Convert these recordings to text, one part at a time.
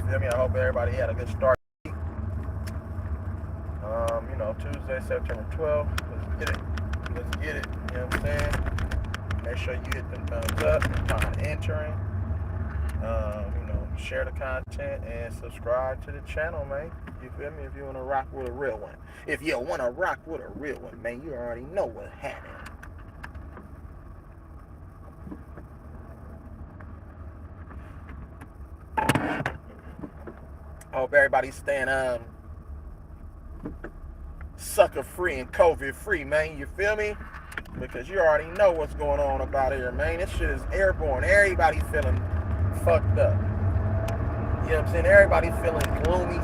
feel me? I hope everybody had a good start. Tuesday, September 12th. Let's get it. Let's get it. You know what I'm saying? Make sure you hit them thumbs up upon entering. Share the content and subscribe to the channel, man. You feel me? If you want to rock with a real one. If you want to rock with a real one, man, you already know what's happening. Hope everybody's staying sucker free and COVID free, man. You feel me? Because you already know what's going on about here, man. This shit is airborne. Everybody feeling fucked up. You know what I'm saying? Everybody feeling gloomy,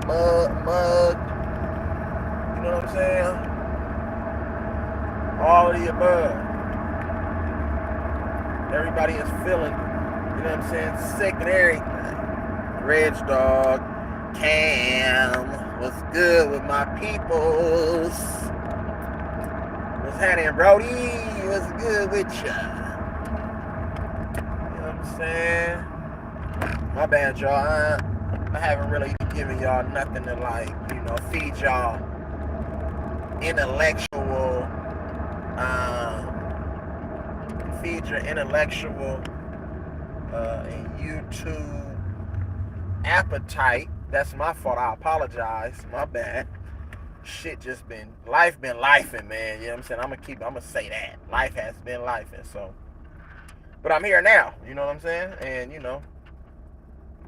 mugged. You know what I'm saying? All of the above. Everybody is feeling, you know what I'm saying, sick and everything. Reg Dog, Cam, what's good with my peoples? What's happening, Brody? What's good with ya? You know what I'm saying? My bad, y'all. I haven't really given y'all nothing to feed y'all intellectual, feed your intellectual and YouTube appetite. That's my fault. I apologize. My bad. Shit life been lifing, man. You know what I'm saying? I'm gonna say that. Life has been lifing, so. But I'm here now, you know what I'm saying? And,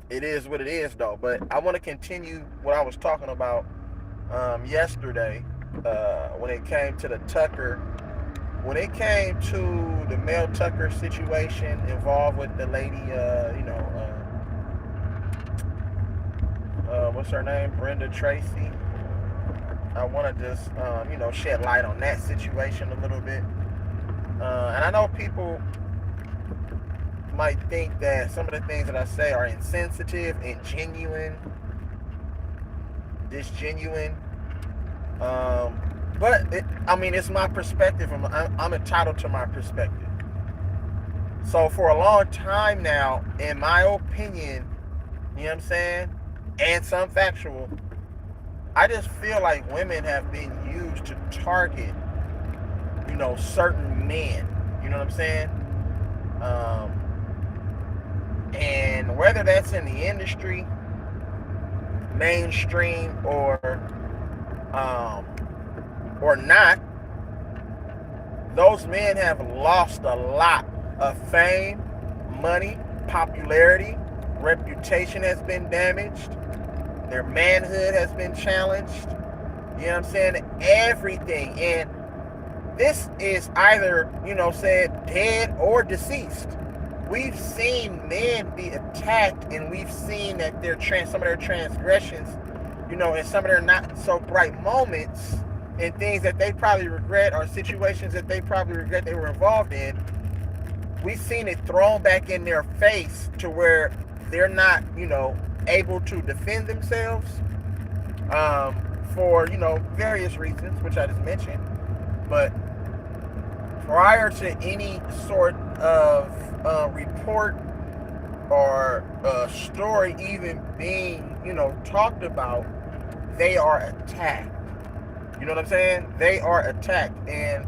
it is what it is, though. But I want to continue what I was talking about yesterday when it came to the Tucker. When it came to the Mel Tucker situation involved with the lady, what's her name? Brenda Tracy. I want to just, shed light on that situation a little bit. And I know people might think that some of the things that I say are insensitive and disgenuine. But it's my perspective. I'm entitled to my perspective. So for a long time now, in my opinion, you know what I'm saying, and some factual, I just feel like women have been used to target, certain men. You know what I'm saying? And whether that's in the industry, mainstream, or not, those men have lost a lot of fame, money, popularity, reputation has been damaged, their manhood has been challenged, you know what I'm saying, everything. And this is either, dead or deceased. We've seen men be attacked, and we've seen that some of their transgressions, and some of their not so bright moments and things that they probably regret, or situations that they probably regret they were involved in, we've seen it thrown back in their face to where they're not, able to defend themselves for, various reasons, which I just mentioned. But prior to any sort of report or story even being, talked about, they are attacked. You know what I'm saying? They are attacked, and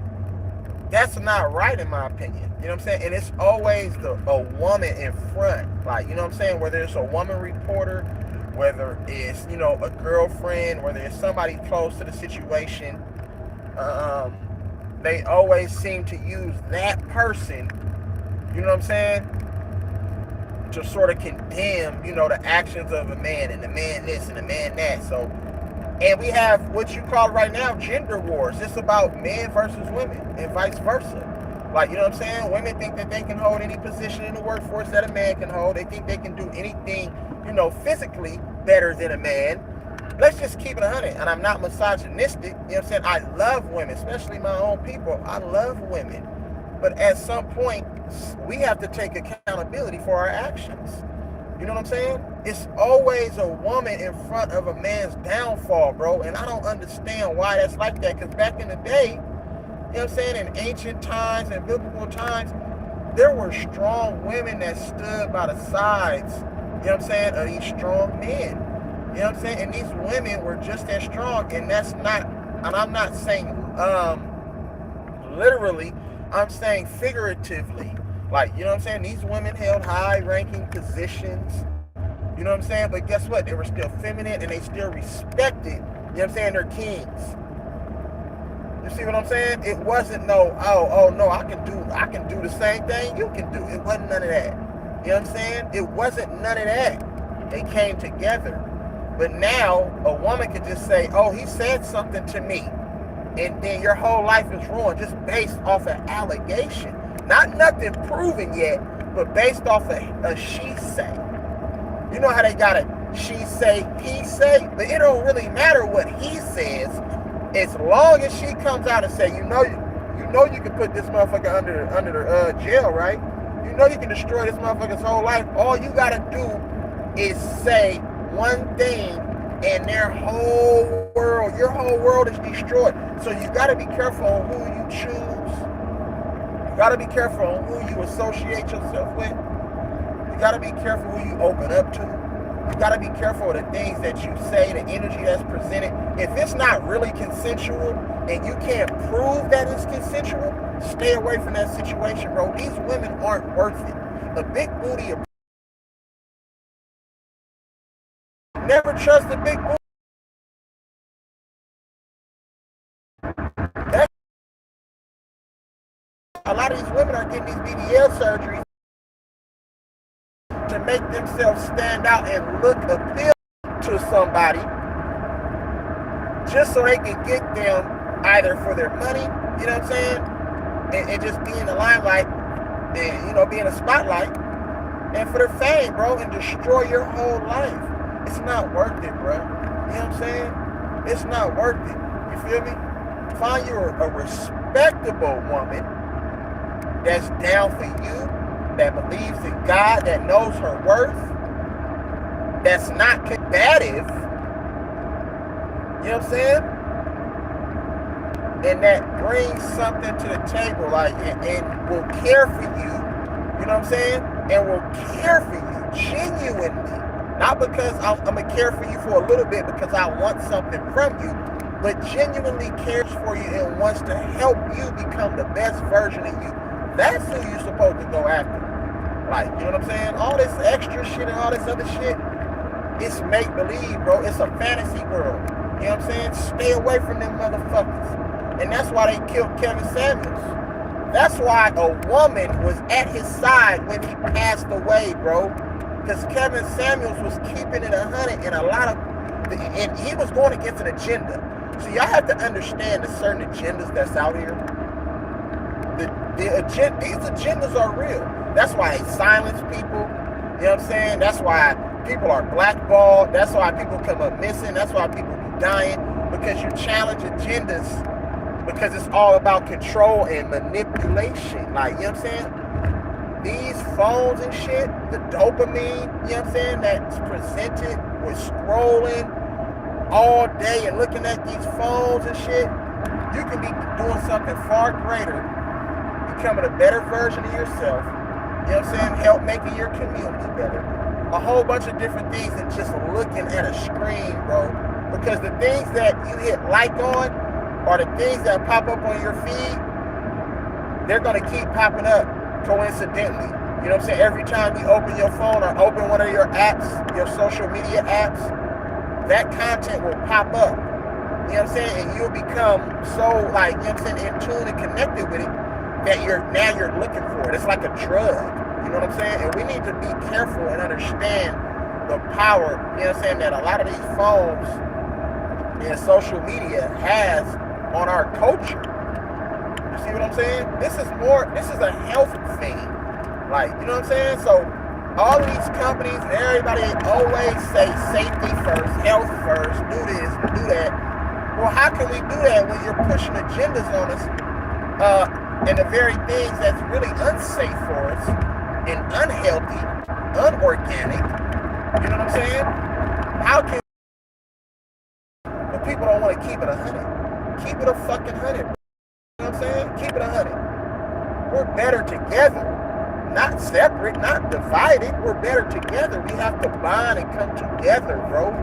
that's not right in my opinion. You know what I'm saying? And it's always a woman in front, like, you know what I'm saying? Whether it's a woman reporter, whether it's, a girlfriend, whether it's somebody close to the situation, they always seem to use that person, you know what I'm saying, to sort of condemn, the actions of a man, and the man this and the man that. So, and we have what you call right now gender wars. It's about men versus women and vice versa. Like, you know what I'm saying? Women think that they can hold any position in the workforce that a man can hold. They think they can do anything, physically better than a man. Let's just keep it 100. And I'm not misogynistic. You know what I'm saying? I love women, especially my own people. I love women. But at some point, we have to take accountability for our actions. You know what I'm saying? It's always a woman in front of a man's downfall, bro. And I don't understand why that's like that. Because back in the day, you know what I'm saying, in ancient times and biblical times, there were strong women that stood by the sides, you know what I'm saying, of these strong men. You know what I'm saying? And these women were just as strong, and that's not, and I'm not saying literally, I'm saying figuratively. Like, you know what I'm saying? These women held high ranking positions, you know what I'm saying? But guess what? They were still feminine and they still respected, you know what I'm saying, their kings. You see what I'm saying? It wasn't no, oh no, I can do the same thing you can do. It wasn't none of that. You know what I'm saying? It wasn't none of that. They came together. But now a woman could just say, oh, he said something to me. And then your whole life is ruined just based off an allegation. Not nothing proven yet, but based off a she say. You know how they got a she say, he say? But it don't really matter what he says, as long as she comes out and say, you know you can put this motherfucker under the jail, right? You know you can destroy this motherfucker's whole life. All you gotta do is say one thing and their whole world, your whole world is destroyed. So you gotta be careful on who you choose. You gotta be careful on who you associate yourself with. You gotta be careful who you open up to. You gotta be careful of the things that you say, the energy that's presented. If it's not really consensual and you can't prove that it's consensual, stay away from that situation, bro. These women aren't worth it. A big booty, never trust a big booty. That's, a lot of these women are getting these BBL surgeries to make themselves stand out and look appealing to somebody, just so they can get them either for their money, you know what I'm saying, and just be in the limelight, and, you know, be in the spotlight, and for their fame, bro, and destroy your whole life. It's not worth it, bro. You know what I'm saying? It's not worth it. You feel me? Find you a respectable woman that's down for you, that believes in God, that knows her worth, that's not combative, you know what I'm saying? And that brings something to the table, like, and will care for you, you know what I'm saying? And will care for you genuinely. Not because I'm going to care for you for a little bit because I want something from you, but genuinely cares for you and wants to help you become the best version of you. That's who you're supposed to go after. Like, you know what I'm saying? All this extra shit and all this other shit, it's make-believe, bro. It's a fantasy world. You know what I'm saying? Stay away from them motherfuckers. And that's why they killed Kevin Samuels. That's why a woman was at his side when he passed away, bro. Because Kevin Samuels was keeping it 100 and and he was going against an agenda. So y'all have to understand the certain agendas that's out here. These agendas are real. That's why they silence people. You know what I'm saying? That's why people are blackballed. That's why people come up missing. That's why people be dying. Because you challenge agendas. Because it's all about control and manipulation. Like, you know what I'm saying? These phones and shit, the dopamine, you know what I'm saying, that's presented with scrolling all day and looking at these phones and shit, you can be doing something far greater, becoming a better version of yourself, you know what I'm saying, help making your community better. A whole bunch of different things than just looking at a screen, bro. Because the things that you hit like on, or the things that pop up on your feed, they're going to keep popping up. Coincidentally, you know what I'm saying? Every time you open your phone or open one of your apps, your social media apps, that content will pop up. You know what I'm saying? And you'll become so, like, you know what I'm saying, in tune and connected with it that you're looking for it. It's like a drug. You know what I'm saying? And we need to be careful and understand the power, you know what I'm saying, that a lot of these phones and social media has on our culture. You see what I'm saying? This is a health thing. Like, you know what I'm saying? So all of these companies and everybody always say safety first, health first, do this, do that. Well, how can we do that when you're pushing agendas on us and the very things that's really unsafe for us and unhealthy, unorganic? You know what I'm saying? How can but people don't want to keep it 100? Keep it a fucking 100. You know what I'm saying? Keep it 100. We're better together. not separate, not divided. We're better together. We have to bond and come together, bro.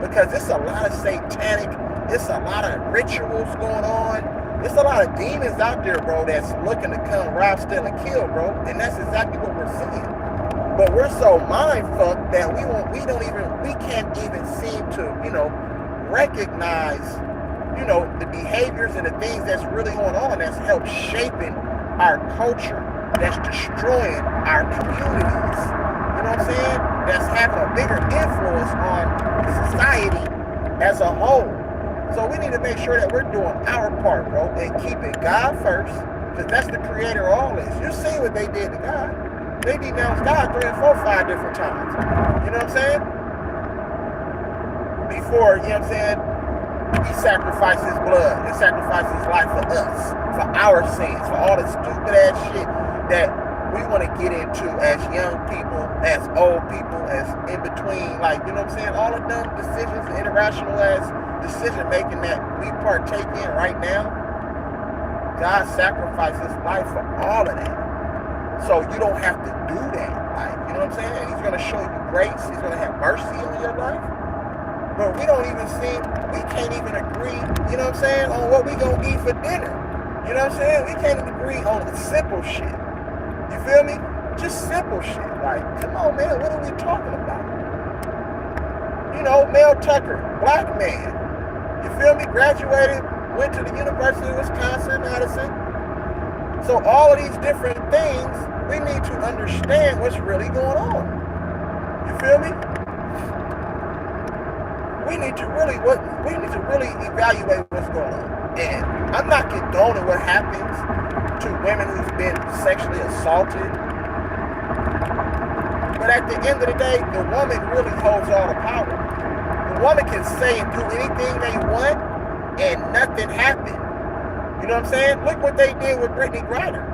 Because it's a lot of satanic, it's a lot of rituals going on. There's a lot of demons out there, bro, that's looking to come rob, steal, and kill, bro. And that's exactly what we're seeing. But we're so mind fucked that we can't even seem to, recognize, the behaviors and the things that's really going on that's helped shaping our culture, that's destroying our communities. You know what I'm saying? That's having a bigger influence on society as a whole. So we need to make sure that we're doing our part, bro, and keeping God first, because that's the creator of all this. You see what they did to God. They denounced God 3 and 4, 5 different times. You know what I'm saying? Before, you know what I'm saying, he sacrificed his blood and sacrificed his life for us, for our sins, for all the stupid ass shit that we want to get into as young people, as old people, as in between, like, you know what I'm saying, all the dumb decisions, irrational ass decision making that we partake in right now. God sacrificed his life for all of that. So you don't have to do that. Like, you know what I'm saying? And he's going to show you grace. He's going to have mercy on your life. But we don't even we can't even agree, you know what I'm saying, on what we going to eat for dinner. You know what I'm saying? We can't even agree on the simple shit. You feel me? Just simple shit. Like, come on, man, what are we talking about? Mel Tucker, black man. You feel me? Graduated, went to the University of Wisconsin, Madison. So all of these different things, we need to understand what's really going on. You feel me? We need to really evaluate what's going on. And I'm not condoning what happens to women who've been sexually assaulted. But at the end of the day, the woman really holds all the power. The woman can say and do anything they want, and nothing happened. You know what I'm saying? Look what they did with Brittany Griner.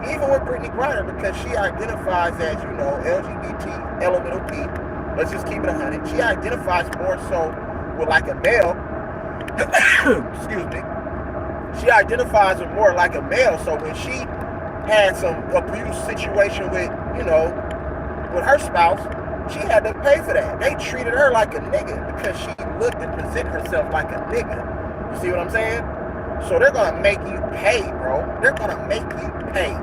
Even with Brittany Griner, because she identifies as, LGBT, elemental P. Let's just keep it 100. She identifies more so with like a male. Excuse me. She identifies with more like a male. So when she had some abuse situation with, with her spouse, she had to pay for that. They treated her like a nigga because she looked and presented herself like a nigga. You see what I'm saying? So they're going to make you pay, bro. They're going to make you pay.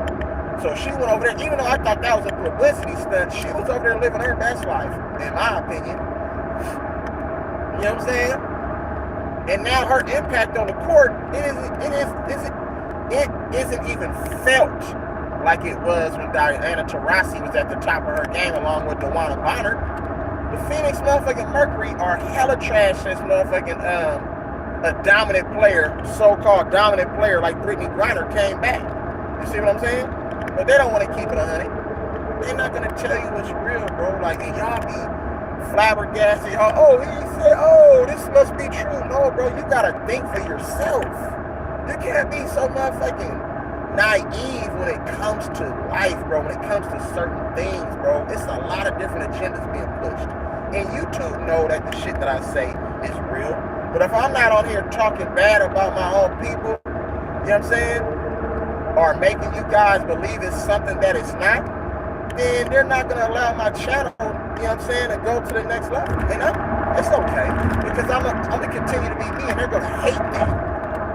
So she went over there, even though I thought that was a publicity stunt, she was over there living her best life, in my opinion. You know what I'm saying? And now her impact on the court, it isn't even felt like it was when Diana Taurasi was at the top of her game along with DeWanna Bonner. The Phoenix motherfucking Mercury are hella trash since motherfucking a dominant player, so-called dominant player like Brittany Griner came back. You see what I'm saying? But they don't want to keep it 100. They're not going to tell you what's real, bro. Like, and y'all be flabbergasted. He said, this must be true. No, bro, you got to think for yourself. You can't be so motherfucking naive when it comes to life, bro. When it comes to certain things, bro. It's a lot of different agendas being pushed. And you two know that the shit that I say is real. But if I'm not on here talking bad about my own people, you know what I'm saying? Or making you guys believe it's something that it's not, then they're not going to allow my channel, you know what I'm saying, to go to the next level. And it's okay, because I'm going to continue to be me, and they're going to hate that.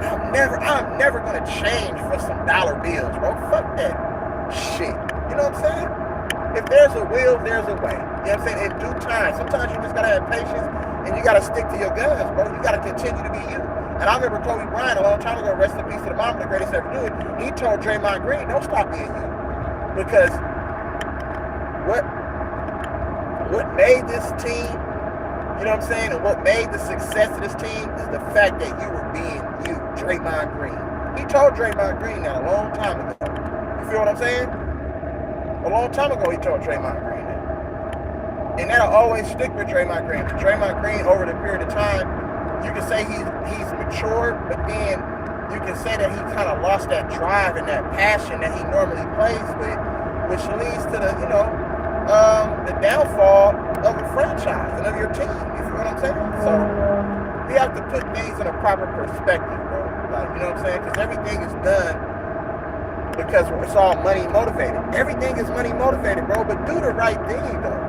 I'm never going to change for some dollar bills, bro. Fuck that shit. You know what I'm saying? If there's a will, there's a way. You know what I'm saying? In due time. Sometimes you just got to have patience, and you got to stick to your guns, bro. You got to continue to be you. And I remember Kobe Bryant a long time ago, rest in peace to the mom, the greatest ever do it. He told Draymond Green, don't stop being you. Because what made this team, you know what I'm saying, and what made the success of this team is the fact that you were being you, Draymond Green. He told Draymond Green that a long time ago. You feel what I'm saying? A long time ago he told Draymond Green that. And that'll always stick with Draymond Green. Draymond Green, over the period of time, you can say he's matured, but then you can say that he kind of lost that drive and that passion that he normally plays with, which leads to the downfall of a franchise and of your team. You feel what I'm saying? So we have to put things in a proper perspective, bro. Like, you know what I'm saying? Because everything is done because it's all money motivated. Everything is money motivated, bro, but do the right thing, though.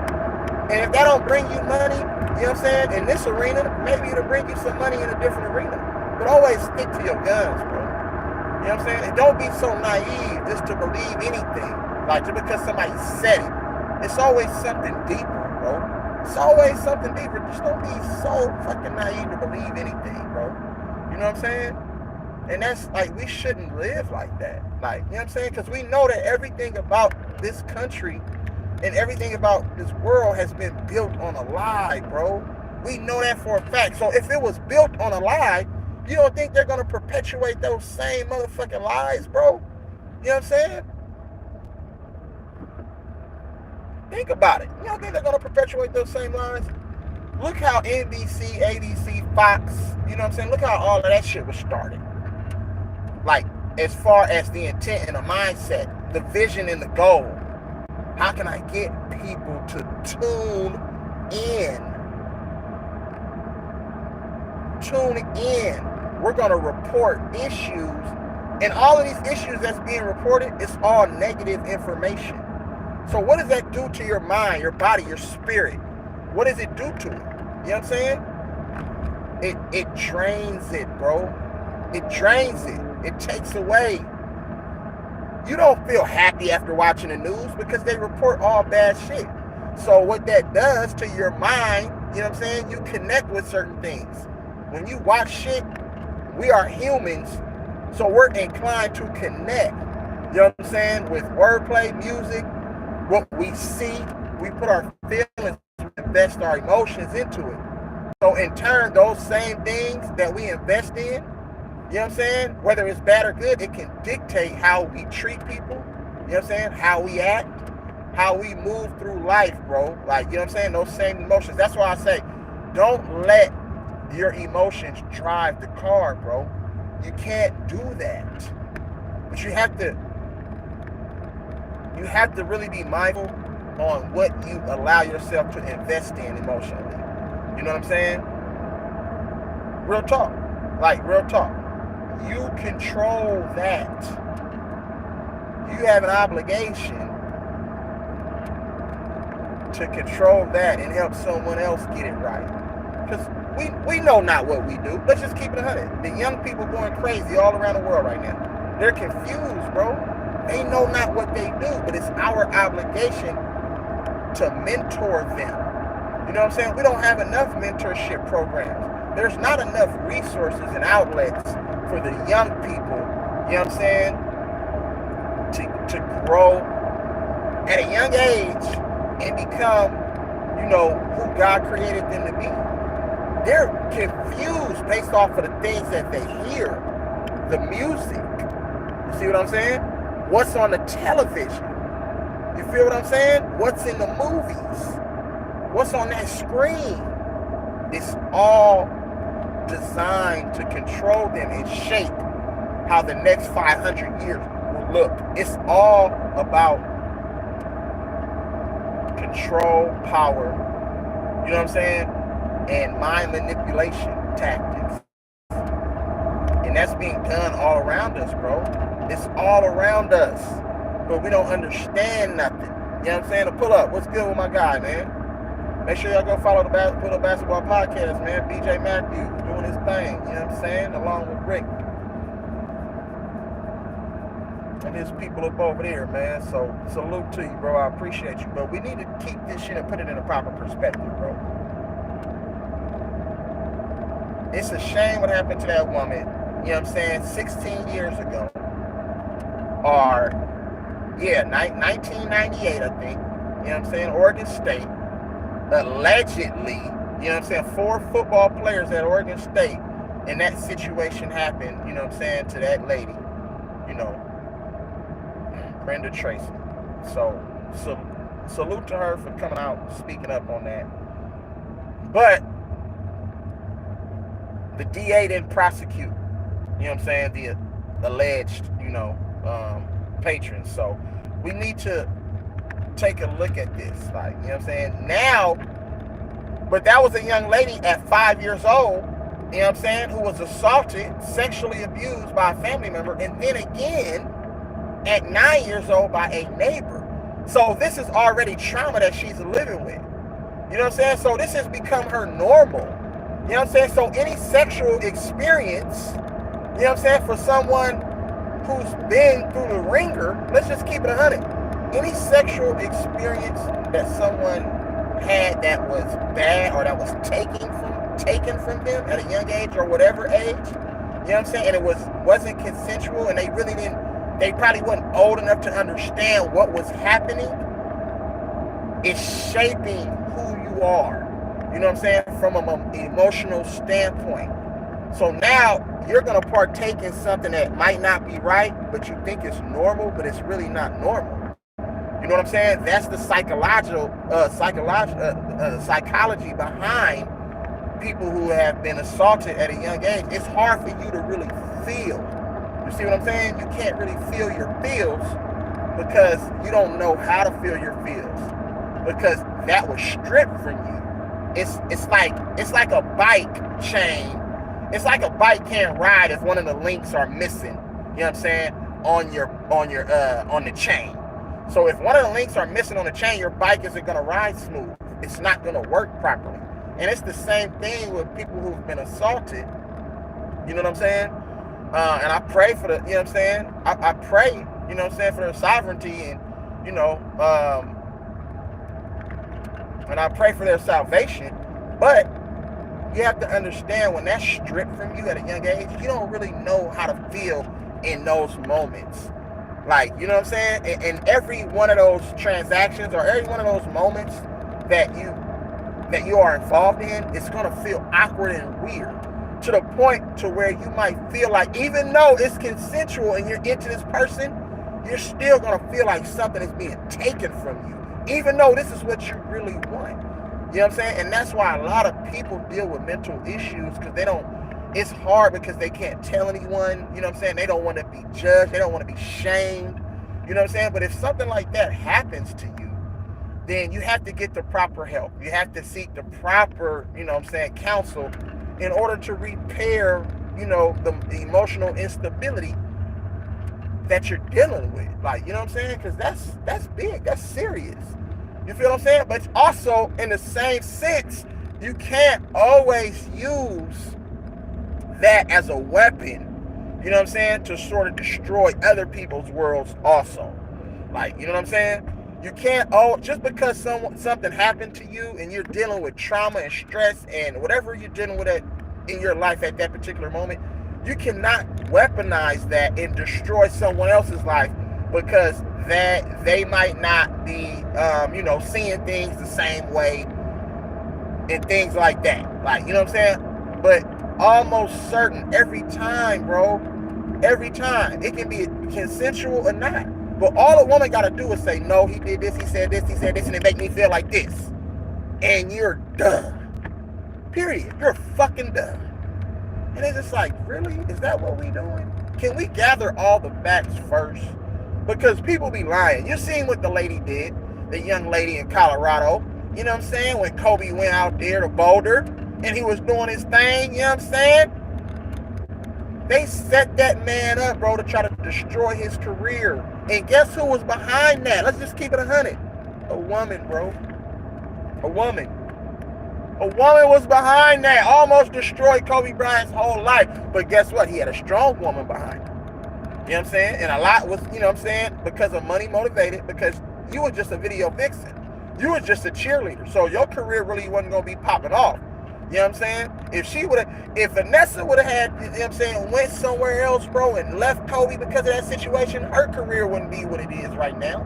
And if that don't bring you money, you know what I'm saying, in this arena, maybe it'll bring you some money in a different arena. But always stick to your guns, bro. You know what I'm saying? And don't be so naive just to believe anything. Like, just because somebody said it. It's always something deeper, bro. It's always something deeper. Just don't be so fucking naive to believe anything, bro. You know what I'm saying? And that's, like, we shouldn't live like that. Like, you know what I'm saying? Because we know that everything about this country and everything about this world has been built on a lie, bro. We know that for a fact. So if it was built on a lie, you don't think they're going to perpetuate those same motherfucking lies, bro? You know what I'm saying? Think about it. You don't think they're going to perpetuate those same lies? Look how NBC, ABC, Fox, you know what I'm saying? Look how all of that shit was started. Like, as far as the intent and the mindset, the vision and the goal. How can I get people to tune in? Tune in. We're going to report issues. And all of these issues that's being reported, it's all negative information. So what does that do to your mind, your body, your spirit? What does it do to it? You know what I'm saying? It drains it, bro. It drains it. It takes away. You don't feel happy after watching the news because they report all bad shit. So what that does to your mind, you know what I'm saying? You connect with certain things. When you watch shit, we are humans, so we're inclined to connect, you know what I'm saying, with wordplay, music, what we see, we put our feelings, invest our emotions into it. So in turn, those same things that we invest in, you know what I'm saying, whether it's bad or good, it can dictate how we treat people, you know what I'm saying, how we act, how we move through life, bro. Like, you know what I'm saying, those same emotions. That's why I say, don't let your emotions drive the car, bro. You can't do that. But you have to really be mindful on what you allow yourself to invest in emotionally. You know what I'm saying? Real talk. Like, real talk. You control that. You have an obligation to control that and help someone else get it right. Because we know not what we do. Let's just keep it 100. The young people going crazy all around the world right now. They're confused, bro. They know not what they do, but it's our obligation to mentor them. You know what I'm saying? We don't have enough mentorship programs. There's not enough resources and outlets for the young people, you know what I'm saying, to grow at a young age and become, you know, who God created them to be. They're confused based off of the things that they hear, the music. You see what I'm saying? What's on the television? You feel what I'm saying? What's in the movies? What's on that screen? It's all designed to control them and shape how the next 500 years will look. It's all about control, power, you know what I'm saying? And mind manipulation tactics. And that's being done all around us, bro. It's all around us. But we don't understand nothing. You know what I'm saying? To pull up. What's good with my guy, man? Make sure y'all go follow the Pull Up Basketball Podcast, man. BJ Matthews doing his thing, you know what I'm saying? Along with Rick. And his people up over there, man. So, salute to you, bro. I appreciate you. But we need to keep this shit and put it in a proper perspective, bro. It's a shame what happened to that woman, you know what I'm saying, 16 years ago. Or, 1998, I think. You know what I'm saying? Oregon State. Allegedly, you know what I'm saying, 4 football players at Oregon State, and that situation happened, you know what I'm saying, to that lady, you know, Brenda Tracy. So salute to her for coming out, speaking up on that. But the DA didn't prosecute, you know what I'm saying, the alleged, you know, patrons. So we need to take a look at this, like, you know what I'm saying, now. But that was a young lady at 5 years old, you know what I'm saying, who was assaulted, sexually abused by a family member, and then again at 9 years old by a neighbor. So this is already trauma that she's living with. You know what I'm saying? So this has become her normal. You know what I'm saying? So any sexual experience, you know what I'm saying, for someone who's been through the ringer, let's just keep it 100. Any sexual experience that someone had that was bad or that was taken from them at a young age or whatever age, you know what I'm saying, and it wasn't consensual, and they probably weren't old enough to understand what was happening, it's shaping who you are. You know what I'm saying? From an emotional standpoint. So now you're going to partake in something that might not be right, but you think it's normal, but it's really not normal. You know what I'm saying? That's the psychology behind people who have been assaulted at a young age. It's hard for you to really feel. You see what I'm saying? You can't really feel your feels because you don't know how to feel your feels, because that was stripped from you. It's like a bike chain. It's like a bike can't ride if one of the links are missing. You know what I'm saying? On the chain. So if one of the links are missing on the chain, your bike isn't gonna ride smooth. It's not gonna work properly. And it's the same thing with people who've been assaulted. You know what I'm saying? And I pray for the, you know what I'm saying? I pray, you know what I'm saying, for their sovereignty, and, you know, and I pray for their salvation. But you have to understand, when that's stripped from you at a young age, you don't really know how to feel in those moments. Like, you know what I'm saying? And every one of those transactions or every one of those moments that you are involved in, it's gonna feel awkward and weird, to the point to where you might feel like, even though it's consensual and you're into this person, you're still gonna feel like something is being taken from you, even though this is what you really want. You know what I'm saying? And that's why a lot of people deal with mental issues, because it's hard because they can't tell anyone. You know what I'm saying? They don't want to be judged. They don't want to be shamed. You know what I'm saying? But if something like that happens to you, then you have to get the proper help. You have to seek the proper, you know what I'm saying, counsel, in order to repair, you know, the emotional instability that you're dealing with. Like, you know what I'm saying? Because that's big. That's serious. You feel what I'm saying? But also, in the same sense, you can't always use that as a weapon, you know what I'm saying, to sort of destroy other people's worlds also. Like, you know what I'm saying? You can't, just because something happened to you and you're dealing with trauma and stress and whatever you're dealing with in your life at that particular moment, you cannot weaponize that and destroy someone else's life because that they might not be, you know, seeing things the same way and things like that. Like, you know what I'm saying? But almost certain every time, bro, every time, it can be consensual or not. But all a woman got to do is say, no, he did this, he said this, and it make me feel like this. And you're done. Period. You're fucking done. And it's just like, really? Is that what we doing? Can we gather all the facts first? Because people be lying. You seen what the lady did, the young lady in Colorado. You know what I'm saying? When Kobe went out there to Boulder and he was doing his thing, you know what I'm saying? They set that man up, bro, to try to destroy his career. And guess who was behind that? Let's just keep it 100. A woman, bro. A woman. A woman was behind that. Almost destroyed Kobe Bryant's whole life. But guess what? He had a strong woman behind him. You know what I'm saying? And a lot was, you know what I'm saying, because of money motivated, because you were just a video vixen. You were just a cheerleader. So your career really wasn't going to be popping off. You know what I'm saying? If Vanessa would have had, you know what I'm saying, went somewhere else, bro, and left Kobe because of that situation, her career wouldn't be what it is right now.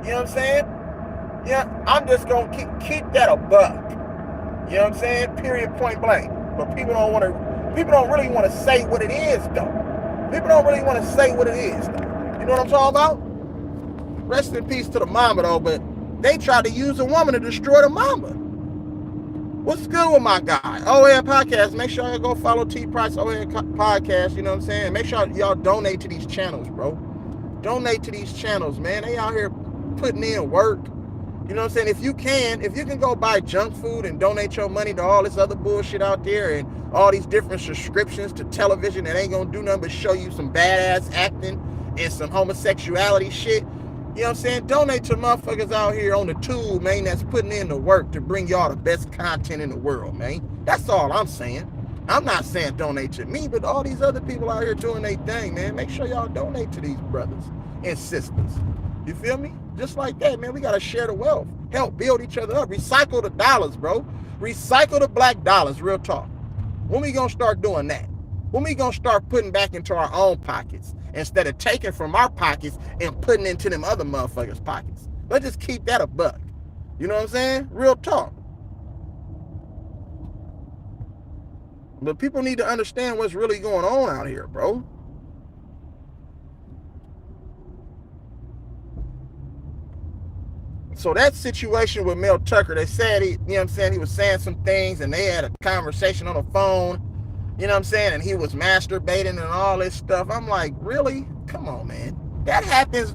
You know what I'm saying? Yeah, I'm just going to keep that a buck. You know what I'm saying? Period, point blank. But people don't really want to say what it is, though. People don't really want to say what it is, though. You know what I'm talking about? Rest in peace to the mama, though, but they tried to use a woman to destroy the mama. What's good with my guy? OAN Podcast. Make sure y'all go follow T Price OAN Podcast. You know what I'm saying? Make sure y'all donate to these channels, bro. Donate to these channels, man. They out here putting in work. You know what I'm saying? If you can go buy junk food and donate your money to all this other bullshit out there and all these different subscriptions to television that ain't gonna do nothing but show you some badass acting and some homosexuality shit, you know what I'm saying? Donate to motherfuckers out here on the tube, man, that's putting in the work to bring y'all the best content in the world, man. That's all I'm saying. I'm not saying donate to me, but all these other people out here doing their thing, man. Make sure y'all donate to these brothers and sisters. You feel me? Just like that, man. We got to share the wealth. Help build each other up. Recycle the dollars, bro. Recycle the black dollars, real talk. When we going to start doing that? When we going to start putting back into our own pockets instead of taking from our pockets and putting into them other motherfuckers' pockets? Let's just keep that a buck. You know what I'm saying? Real talk. But people need to understand what's really going on out here, bro. So that situation with Mel Tucker, they said he, you know what I'm saying, he was saying some things and they had a conversation on the phone, you know what I'm saying, and he was masturbating and all this stuff. I'm like, really? Come on, man. That happens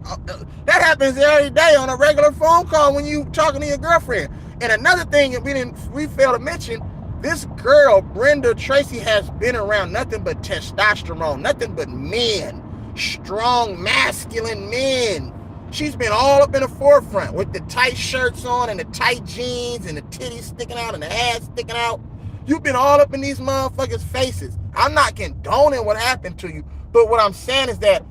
every day on a regular phone call when you talking to your girlfriend. And another thing that we failed to mention, this girl, Brenda Tracy, has been around nothing but testosterone, nothing but men, strong, masculine men. She's been all up in the forefront with the tight shirts on and the tight jeans and the titties sticking out and the ass sticking out. You've been all up in these motherfuckers' faces. I'm not condoning what happened to you, but what I'm saying is that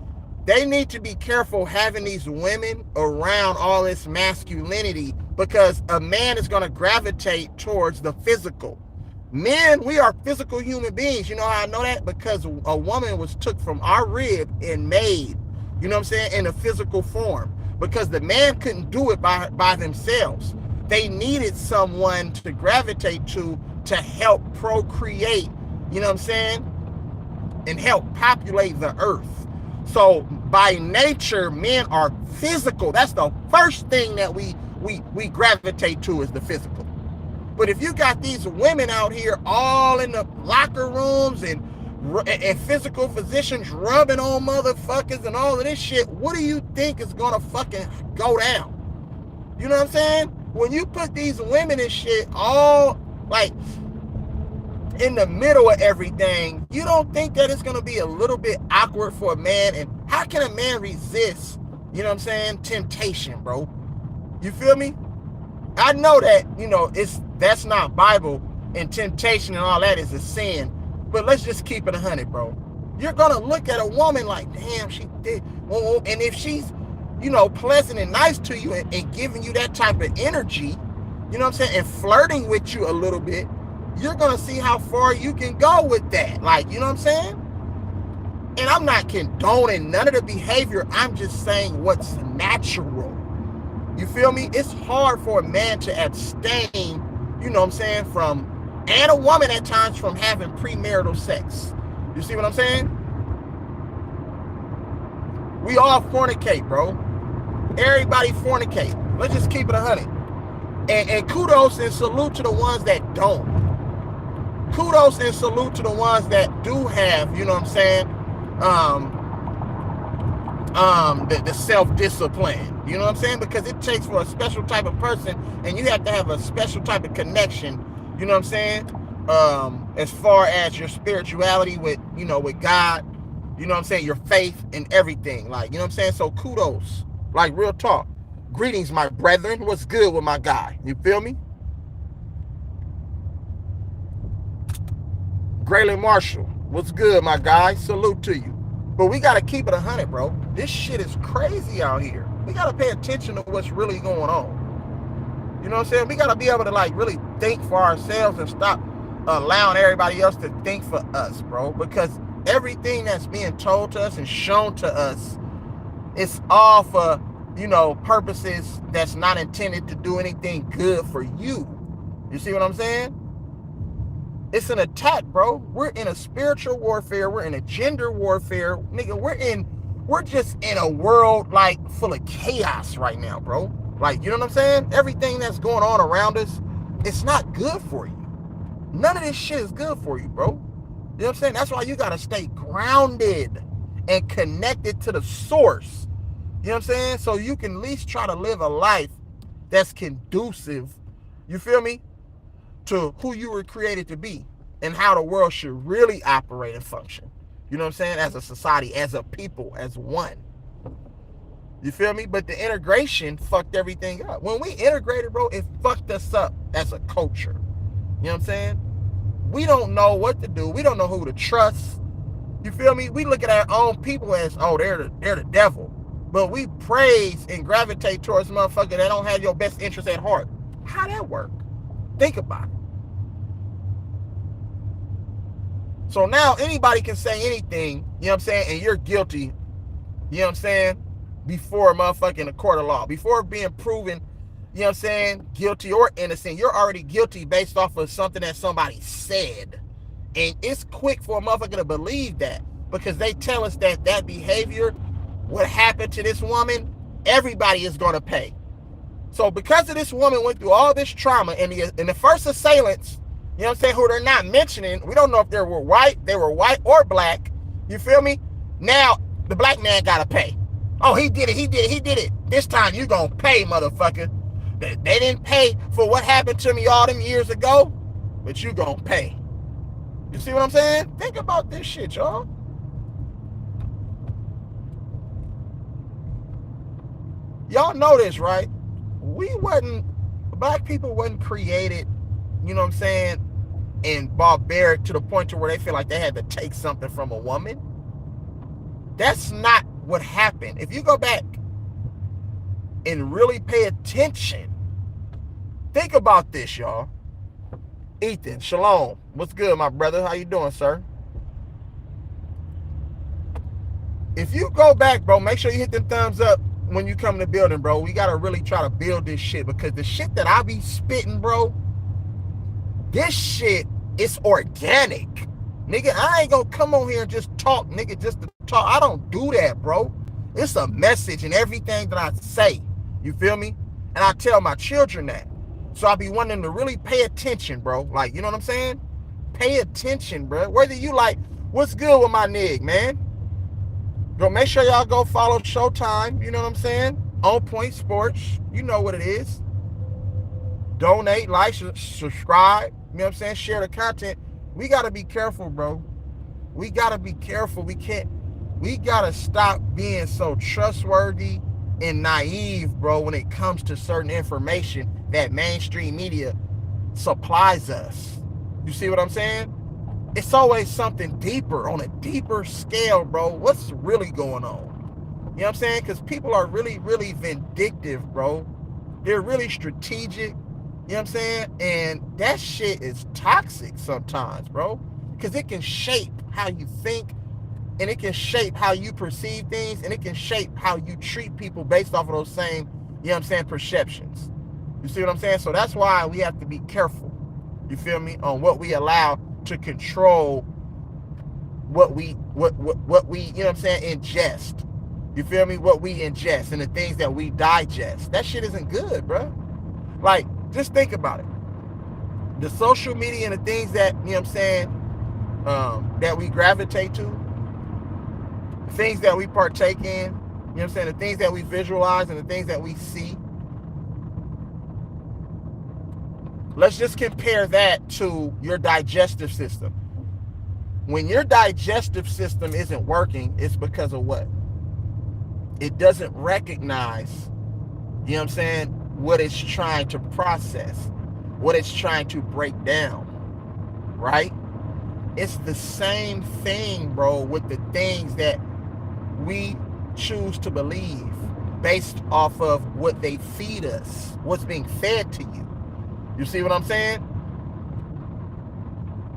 they need to be careful having these women around all this masculinity, because a man is going to gravitate towards the physical. Men, we are physical human beings. You know how I know that? Because a woman was took from our rib and made, you know what I'm saying, in a physical form. Because the man couldn't do it by themselves. They needed someone to gravitate to help procreate, you know what I'm saying, and help populate the earth. So by nature, men are physical. That's the first thing that we gravitate to, is the physical. But if you got these women out here all in the locker rooms and physical physicians rubbing on motherfuckers and all of this shit, what do you think is gonna fucking go down? You know what I'm saying? When you put these women and shit all like in the middle of everything, you don't think that it's gonna be a little bit awkward for a man? And how can a man resist, you know what I'm saying, temptation, bro? You feel me? I know that, you know, that's not Bible, and temptation and all that is a sin. But let's just keep it 100, bro. You're going to look at a woman like, damn, she did. Well, and if she's, you know, pleasant and nice to you and giving you that type of energy, you know what I'm saying, and flirting with you a little bit, you're going to see how far you can go with that. Like, you know what I'm saying? And I'm not condoning none of the behavior. I'm just saying what's natural. You feel me? It's hard for a man to abstain, you know what I'm saying, from, and a woman at times, from having premarital sex. You see what I'm saying? We all fornicate, bro. Everybody fornicate. Let's just keep it 100. And kudos and salute to the ones that don't. Kudos and salute to the ones that do have, you know what I'm saying, the self-discipline. You know what I'm saying? Because it takes for a special type of person, and you have to have a special type of connection, you know what I'm saying? As far as your spirituality with, you know, with God, you know what I'm saying? Your faith and everything. Like, you know what I'm saying? So kudos. Like, real talk. Greetings, my brethren. What's good with my guy? You feel me? Graylin Marshall. What's good, my guy? Salute to you. But we got to keep it 100, bro. This shit is crazy out here. We got to pay attention to what's really going on. You know what I'm saying? We got to be able to, like, really think for ourselves and stop allowing everybody else to think for us, bro. Because everything that's being told to us and shown to us, it's all for, you know, purposes that's not intended to do anything good for you. You see what I'm saying? It's an attack, bro. We're in a spiritual warfare. We're in a gender warfare. Nigga, we're just in a world, like, full of chaos right now, bro. Like, you know what I'm saying? Everything that's going on around us, it's not good for you. None of this shit is good for you, bro. You know what I'm saying? That's why you got to stay grounded and connected to the source. You know what I'm saying? So you can at least try to live a life that's conducive, you feel me, to who you were created to be and how the world should really operate and function. You know what I'm saying? As a society, as a people, as one. You feel me? But the integration fucked everything up. When we integrated, bro, it fucked us up as a culture. You know what I'm saying? We don't know what to do. We don't know who to trust. You feel me? We look at our own people as, oh, they're the devil. But we praise and gravitate towards motherfuckers that don't have your best interest at heart. How that work? Think about it. So now anybody can say anything, you know what I'm saying, and you're guilty, you know what I'm saying, before a motherfucking a court of law. Before being proven, you know what I'm saying, guilty or innocent, you're already guilty based off of something that somebody said. And it's quick for a motherfucker to believe that because they tell us that that behavior, what happened to this woman, everybody is going to pay. So because of this woman went through all this trauma, and the first assailants, you know what I'm saying, who they're not mentioning, we don't know if they were white or black, you feel me? Now, the black man got to pay. Oh, he did it. This time you going to pay, motherfucker. They didn't pay for what happened to me all them years ago, but you going to pay. You see what I'm saying? Think about this shit, y'all. Y'all know this, right? Black people wasn't created, you know what I'm saying, and barbaric to the point to where they feel like they had to take something from a woman. That's not what happened. If you go back and really pay attention, think about this, y'all. Ethan, shalom. What's good, my brother? How you doing, sir? If you go back, bro, make sure you hit them thumbs up when you come in the building, bro. We got to really try to build this shit because the shit that I be spitting, bro, this shit is organic. Nigga, I ain't gonna come on here and just talk, nigga, just to talk. I don't do that, bro. It's a message in everything that I say. You feel me? And I tell my children that. So I be wanting them to really pay attention, bro. Like, you know what I'm saying? Pay attention, bro. Whether you like, what's good with my nig, man? Go make sure y'all go follow Showtime, you know what I'm saying? On Point Sports, you know what it is. Donate, like, subscribe, you know what I'm saying? Share the content. We got to be careful, bro. We got to be careful. We got to stop being so trustworthy and naive, bro, when it comes to certain information that mainstream media supplies us. You see what I'm saying? It's always something deeper, on a deeper scale, bro. What's really going on? You know what I'm saying? Because people are really, really vindictive, bro. They're really strategic. You know what I'm saying? And that shit is toxic sometimes, bro. Because it can shape how you think, and it can shape how you perceive things, and it can shape how you treat people based off of those same, you know what I'm saying, perceptions. You see what I'm saying? So that's why we have to be careful, you feel me, on what we allow to control what we, you know what I'm saying, ingest. You feel me? What we ingest and the things that we digest. That shit isn't good, bro. Like, just think about it. The social media and the things that, you know what I'm saying, that we gravitate to, the things that we partake in, you know what I'm saying, the things that we visualize and the things that we see. Let's just compare that to your digestive system. When your digestive system isn't working, it's because of what? It doesn't recognize, you know what I'm saying, what it's trying to process, what it's trying to break down, right? It's the same thing, bro, with the things that we choose to believe based off of what they feed us, what's being fed to you. You see what I'm saying?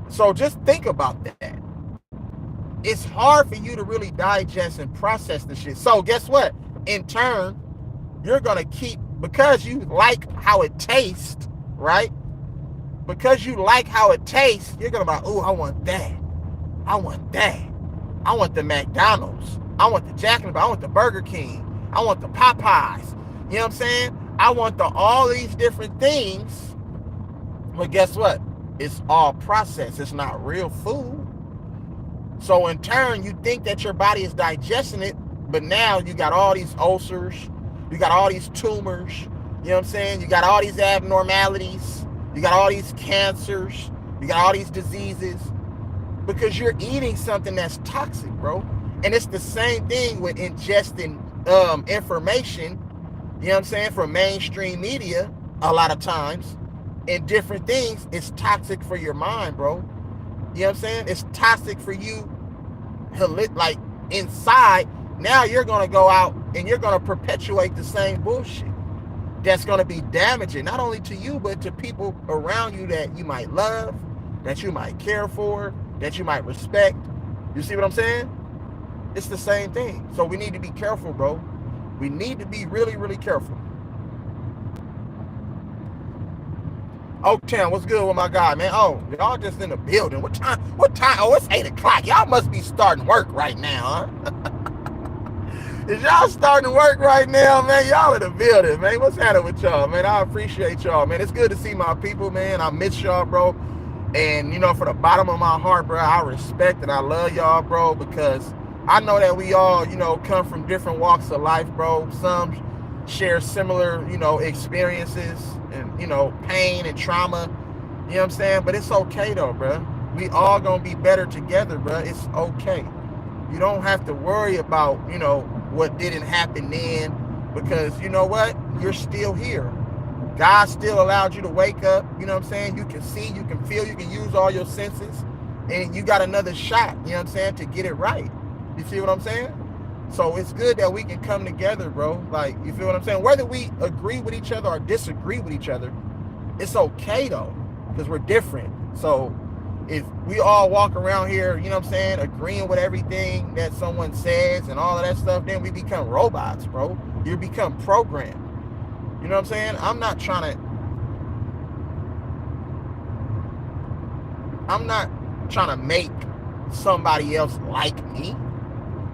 So just think about that. It's hard for you to really digest and process the shit. So guess what? In turn, you're going to keep, because you like how it tastes, right? Because you like how it tastes, you're going to be like, oh, I want that. I want that. I want the McDonald's. I want the Jack in the Box. I want the Burger King. I want the Popeyes. You know what I'm saying? I want all these different things. But guess what? It's all processed. It's not real food. So in turn, you think that your body is digesting it, but now you got all these ulcers, you got all these tumors, you know what I'm saying? You got all these abnormalities, you got all these cancers, you got all these diseases, because you're eating something that's toxic, bro. And it's the same thing with ingesting information, you know what I'm saying, from mainstream media a lot of times and different things, it's toxic for your mind, bro. You know what I'm saying? It's toxic for you, like inside. Now you're going to go out and you're going to perpetuate the same bullshit that's going to be damaging, not only to you, but to people around you that you might love, that you might care for, that you might respect. You see what I'm saying? It's the same thing. So we need to be careful, bro. We need to be really, really careful. Oaktown, what's good with my guy, man? Oh, y'all just in the building. What time? Oh, it's 8 o'clock. Y'all must be starting work right now, huh? Is y'all starting to work right now, man? Y'all in the building, man. What's happening with y'all, man? I appreciate y'all, man. It's good to see my people, man. I miss y'all, bro. And, you know, from the bottom of my heart, bro, I respect and I love y'all, bro, because I know that we all, you know, come from different walks of life, bro. Some share similar, you know, experiences and, you know, pain and trauma. You know what I'm saying? But it's okay, though, bro. We all gonna be better together, bro. It's okay. You don't have to worry about, you know, what didn't happen then, because you know what? You're still here. God still allowed you to wake up. You know what I'm saying? You can see, you can feel, you can use all your senses, and you got another shot, you know what I'm saying, to get it right. You see what I'm saying? So it's good that we can come together, bro. Like, you feel what I'm saying? Whether we agree with each other or disagree with each other, it's okay though, because we're different. So if we all walk around here, you know what I'm saying, agreeing with everything that someone says and all of that stuff, then we become robots, bro. You become programmed. You know what I'm saying? I'm not trying to make somebody else like me.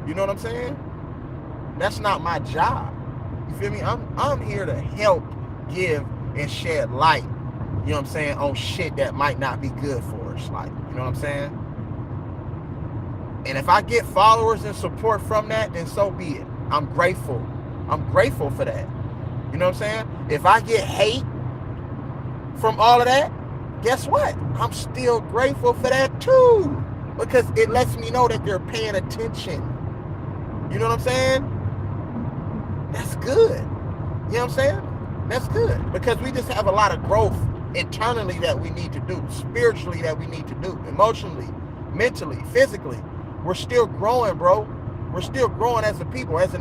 You know what I'm saying? That's not my job. You feel me? I'm here to help, give, and shed light, you know what I'm saying, on shit that might not be good for us. Like, you know what I'm saying? And if I get followers and support from that, then so be it. I'm grateful. I'm grateful for that. You know what I'm saying? If I get hate from all of that, guess what? I'm still grateful for that too. Because it lets me know that they're paying attention. You know what I'm saying? That's good. You know what I'm saying? That's good. Because we just have a lot of growth internally that we need to do, spiritually that we need to do, emotionally, mentally, physically. We're still growing, bro. We're still growing as a people, as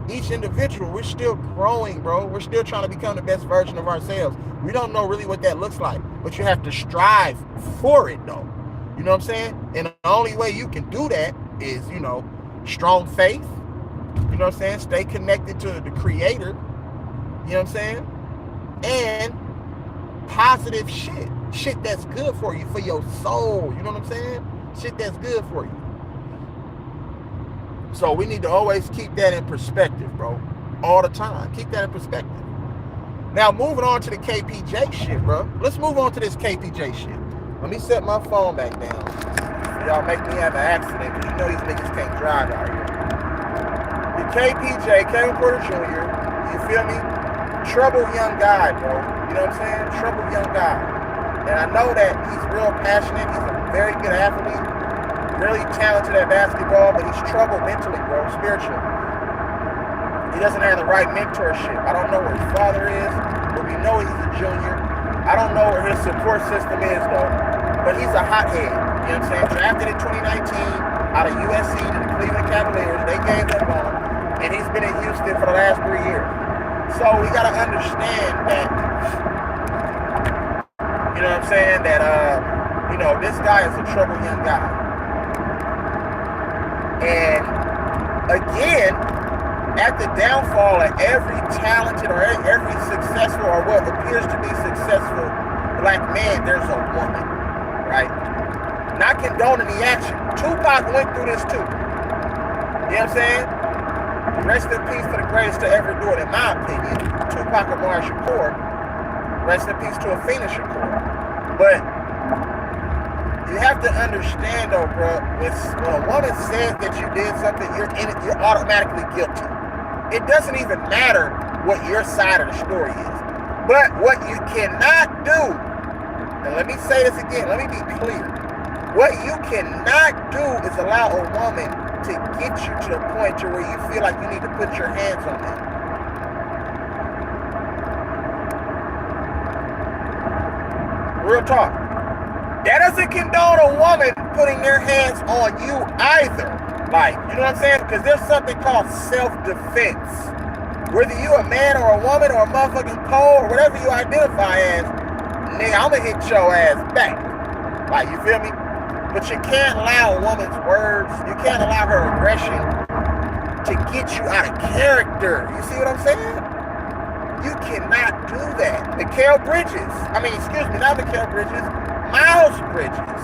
each individual. We're still growing, bro. We're still trying to become the best version of ourselves. We don't know really what that looks like, but you have to strive for it, though. You know what I'm saying? And the only way you can do that is, you know, strong faith. You know what I'm saying? Stay connected to the Creator. You know what I'm saying? And positive shit. Shit that's good for you, for your soul. You know what I'm saying? Shit that's good for you. So we need to always keep that in perspective, bro. All the time. Keep that in perspective. Now, moving on to the KPJ shit, bro. Let's move on to this KPJ shit. Let me set my phone back down. Y'all make me have an accident, because you know these niggas can't drive out here. The KPJ, Kevin Porter Jr., you feel me? Troubled young guy, bro. You know what I'm saying? Troubled young guy. And I know that he's real passionate. He's a very good athlete. Really talented at basketball, but he's troubled mentally, bro, spiritually. He doesn't have the right mentorship. I don't know where his father is, but we know he's a junior. I don't know where his support system is, though, but he's a hothead. You know what I'm saying? Drafted in 2019 out of USC to the Cleveland Cavaliers. They gave up on him, and he's been in Houston for the last 3 years. So we got to understand that, you know what I'm saying, that, you know, this guy is a troubled young guy. And again, at the downfall of every talented or every successful or what appears to be successful black man, there's a woman, right? Not condoning the action. Tupac went through this too. You know what I'm saying? Rest in peace to the greatest to ever do it, in my opinion. Tupac Amaru Shakur. Rest in peace to Afeni Shakur. But you have to understand, though, bro, when a woman says that you did something, you're automatically guilty. It doesn't even matter what your side of the story is. But what you cannot do, and let me say this again, let me be clear. What you cannot do is allow a woman to get you to the point to where you feel like you need to put your hands on them. Real talk. That doesn't condone a woman putting their hands on you either. Like, you know what I'm saying? Because there's something called self-defense. Whether you a man or a woman or a motherfucking pole or whatever you identify as, nigga, I'm gonna hit your ass back. Like, you feel me? But you can't allow a woman's words, you can't allow her aggression to get you out of character. You see what I'm saying? You cannot do that. Mikal Bridges, not Mikal Bridges, Miles Bridges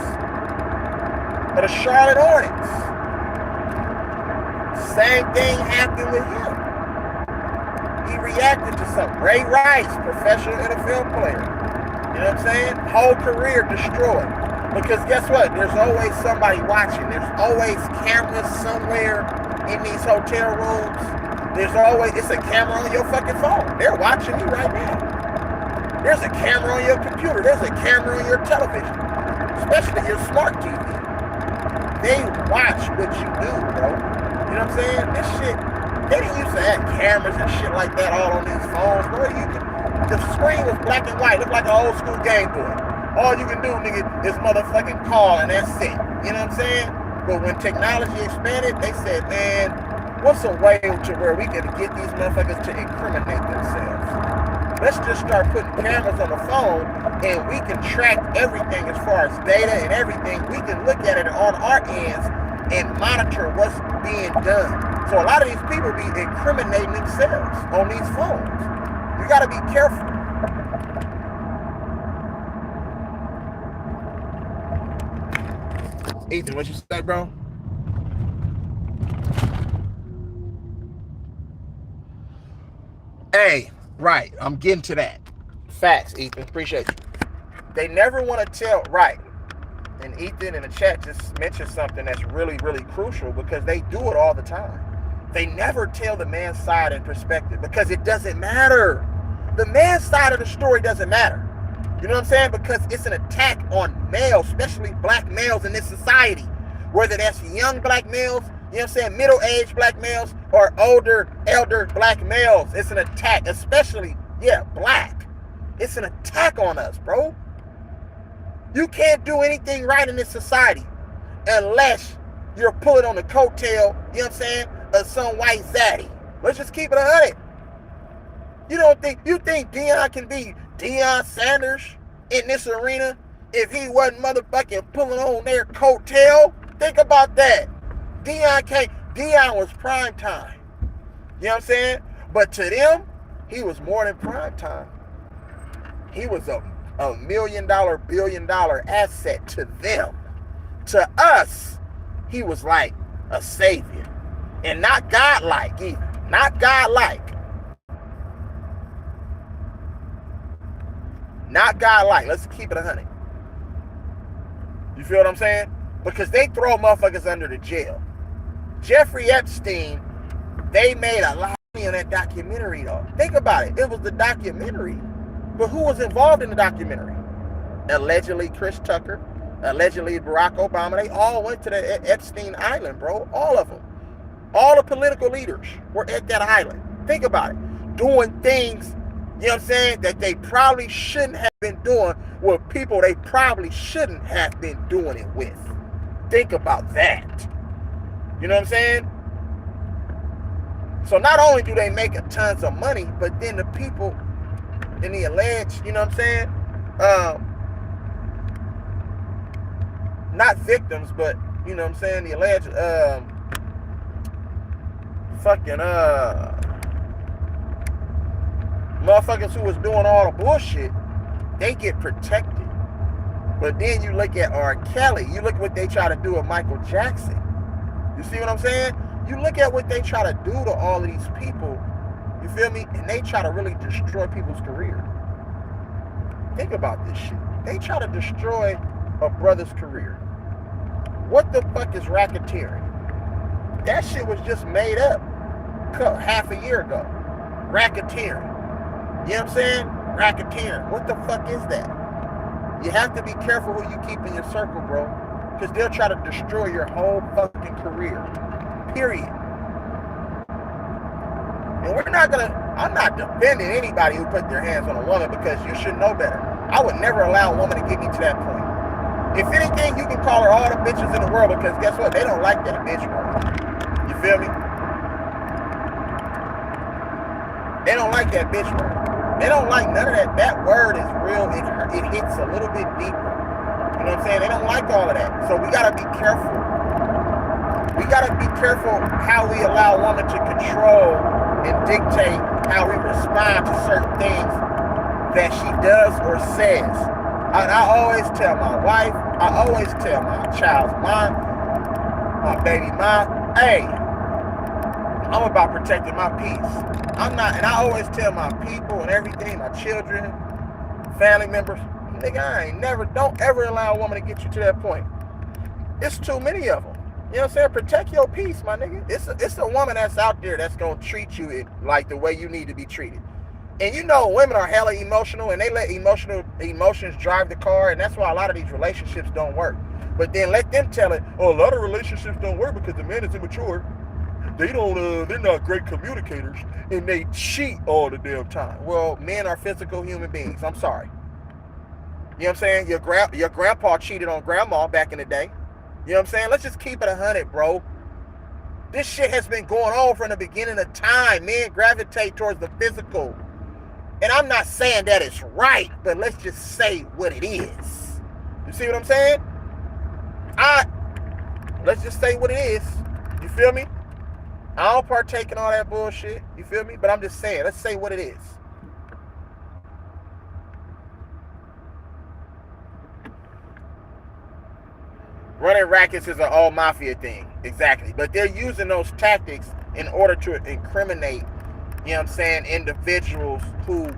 of the Charlotte Hornets. Same thing happened with him. He reacted to something. Ray Rice, professional NFL player. You know what I'm saying? Whole career destroyed. Because guess what? There's always somebody watching. There's always cameras somewhere in these hotel rooms. It's a camera on your fucking phone. They're watching you right now. There's a camera on your computer. There's a camera on your television. Especially your smart TV. They watch what you do, bro. You know what I'm saying? This shit, they didn't used to have cameras and shit like that all on these phones, bro. The screen was black and white. Looked like an old school Game Boy. All you can do, nigga, is motherfucking call and that's it. You know what I'm saying? But when technology expanded, they said, man, what's a way to where we can get these motherfuckers to incriminate themselves? Let's just start putting cameras on the phone and we can track everything as far as data and everything. We can look at it on our ends and monitor what's being done. So a lot of these people be incriminating themselves on these phones. You gotta be careful. Ethan, what you say, bro? Hey, right, I'm getting to that. Facts, Ethan, appreciate you. They never want to tell, right, and Ethan in the chat just mentioned something that's really, really crucial because they do it all the time. They never tell the man's side and perspective because it doesn't matter. The man's side of the story doesn't matter. You know what I'm saying? Because it's an attack on males, especially black males in this society. Whether that's young black males, you know what I'm saying, middle-aged black males, or elder black males. It's an attack, especially, black. It's an attack on us, bro. You can't do anything right in this society unless you're pulling on the coattail, you know what I'm saying, of some white zaddy. Let's just keep it 100. You think Deion can be Deion Sanders in this arena if he wasn't motherfucking pulling on their coattail? Think about that. Deion was prime time. You know what I'm saying? But to them, he was more than prime time. He was a $1 million, $1 billion asset to them. To us, he was like a savior. And not godlike either. Not godlike. Not godlike. Let's keep it 100. You feel what I'm saying? Because they throw motherfuckers under the jail. Jeffrey Epstein, they made a lot of money on that documentary though. Think about it. It was the documentary. But who was involved in the documentary? Allegedly Chris Tucker. Allegedly Barack Obama. They all went to the Epstein Island, bro. All of them. All the political leaders were at that island. Think about it. Doing things, you know what I'm saying, that they probably shouldn't have been doing with people they probably shouldn't have been doing it with. Think about that. You know what I'm saying? So not only do they make a tons of money, but then the people in the alleged, you know what I'm saying? Not victims, but you know what I'm saying, the alleged motherfuckers who was doing all the bullshit, they get protected. But then you look at R. Kelly, you look at what they try to do with Michael Jackson. You see what I'm saying? You look at what they try to do to all of these people, you feel me? And they try to really destroy people's career. Think about this shit. They try to destroy a brother's career. What the fuck is racketeering? That shit was just made up half a year ago. Racketeering. You know what I'm saying? Racketeering. What the fuck is that? You have to be careful who you keep in your circle, bro. Because they'll try to destroy your whole fucking career. Period. And I'm not defending anybody who put their hands on a woman, because you should know better. I would never allow a woman to get me to that point. If anything, you can call her all the bitches in the world, because guess what? They don't like that bitch word. You feel me? They don't like that bitch word. They don't like none of that. That word is real. It hits a little bit deeper. You know what I'm saying? They don't like all of that. So we got to be careful. We got to be careful how we allow a woman to control and dictate how we respond to certain things that she does or says. And I always tell my wife, I always tell my child's mom, my baby mom, hey, I'm about protecting my peace. I'm not, and I always tell my people and everything, my children, family members, nigga, don't ever allow a woman to get you to that point. It's too many of them. You know what I'm saying? Protect your peace, my nigga. It's a woman that's out there that's gonna treat you like the way you need to be treated. And you know, women are hella emotional, and they let emotions drive the car, and that's why a lot of these relationships don't work. But then let them tell it, oh, a lot of relationships don't work because the man is immature. They're not great communicators, and they cheat all the damn time. Well, men are physical human beings. I'm sorry. You know what I'm saying? Your grandpa cheated on grandma back in the day. You know what I'm saying? Let's just keep it 100, bro. This shit has been going on from the beginning of time. Men gravitate towards the physical. And I'm not saying that it's right, but let's just say what it is. You see what I'm saying? Let's just say what it is. You feel me? I don't partake in all that bullshit. You feel me? But I'm just saying, let's say what it is. Running rackets is an all mafia thing. Exactly. But they're using those tactics in order to incriminate, you know what I'm saying, individuals who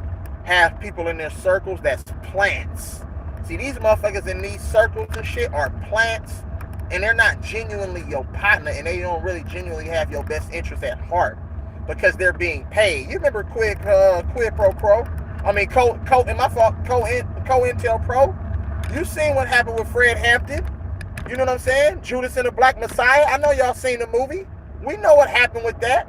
have people in their circles that's plants. See, these motherfuckers in these circles and shit are plants, and they're not genuinely your partner, and they don't really genuinely have your best interest at heart because they're being paid. You remember quid pro quo? I mean, co-intel pro? You seen what happened with Fred Hampton? You know what I'm saying? Judas and the Black Messiah. I know y'all seen the movie. We know what happened with that.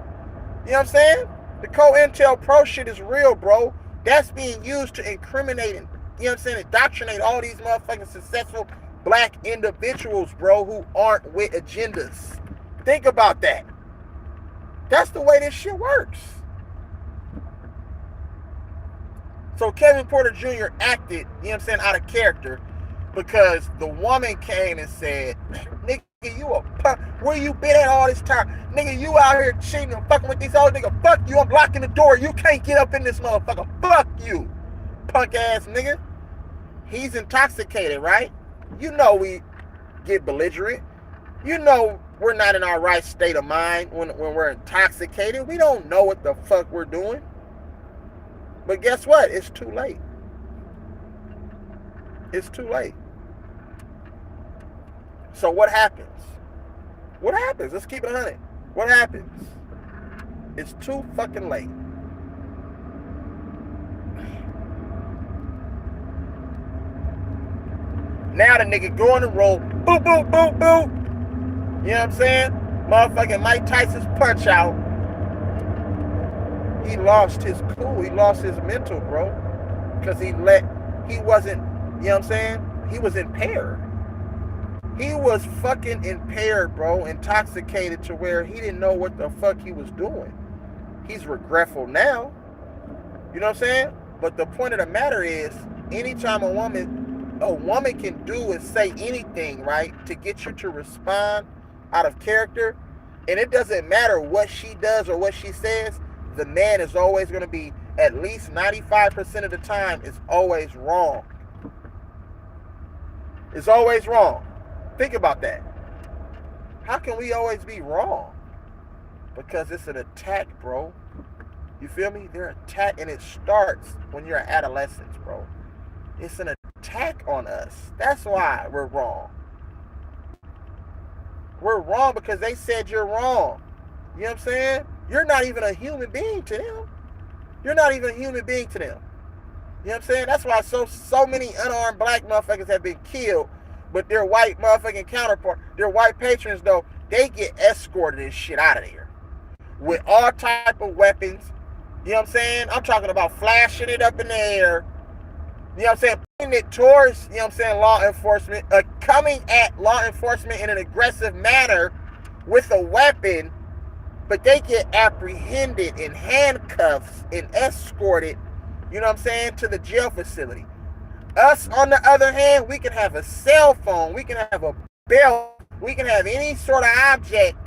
You know what I'm saying? The co-intel pro shit is real, bro. That's being used to incriminate and, you know what I'm saying, indoctrinate all these motherfucking successful black individuals, bro, who aren't with agendas. Think about that. That's the way this shit works. So Kevin Porter Jr. acted, you know what I'm saying, out of character because the woman came and said, nigga, you a punk. Where you been at all this time? Nigga, you out here cheating and fucking with these old nigga. Fuck you, I'm blocking the door. You can't get up in this motherfucker. Fuck you, punk ass nigga. He's intoxicated, right? You know we get belligerent. You know we're not in our right state of mind when we're intoxicated. We don't know what the fuck we're doing. But guess what? It's too late. It's too late. So what happens? What happens? Let's keep it 100. What happens? It's too fucking late. Now the nigga go on the road, boop, boop, boop, boop. You know what I'm saying? Motherfucking Mike Tyson's punch out. He lost his cool. He lost his mental, bro. Because he wasn't, you know what I'm saying? He was impaired. He was fucking impaired, bro. Intoxicated to where he didn't know what the fuck he was doing. He's regretful now. You know what I'm saying? But the point of the matter is, anytime a woman can do and say anything, right, to get you to respond out of character, and it doesn't matter what she does or what she says, the man is always going to be, at least 95% of the time, is always wrong. It's always wrong. Think about that. How can we always be wrong? Because it's an attack, bro. You feel me? They're attack, and it starts when you're an adolescent, bro. It's an attack on us. That's why we're wrong. We're wrong because they said you're wrong. You know what I'm saying? You're not even a human being to them. You're not even a human being to them. You know what I'm saying? That's why so many unarmed black motherfuckers have been killed, but their white motherfucking counterpart, their white patrons, though, they get escorted and shit out of there with all type of weapons. You know what I'm saying? I'm talking about flashing it up in the air. You know what I'm saying? Pointing it towards, you know what I'm saying, law enforcement, coming at law enforcement in an aggressive manner with a weapon, but they get apprehended in handcuffs and escorted, you know what I'm saying, to the jail facility. Us, on the other hand, we can have a cell phone, we can have a belt, we can have any sort of object,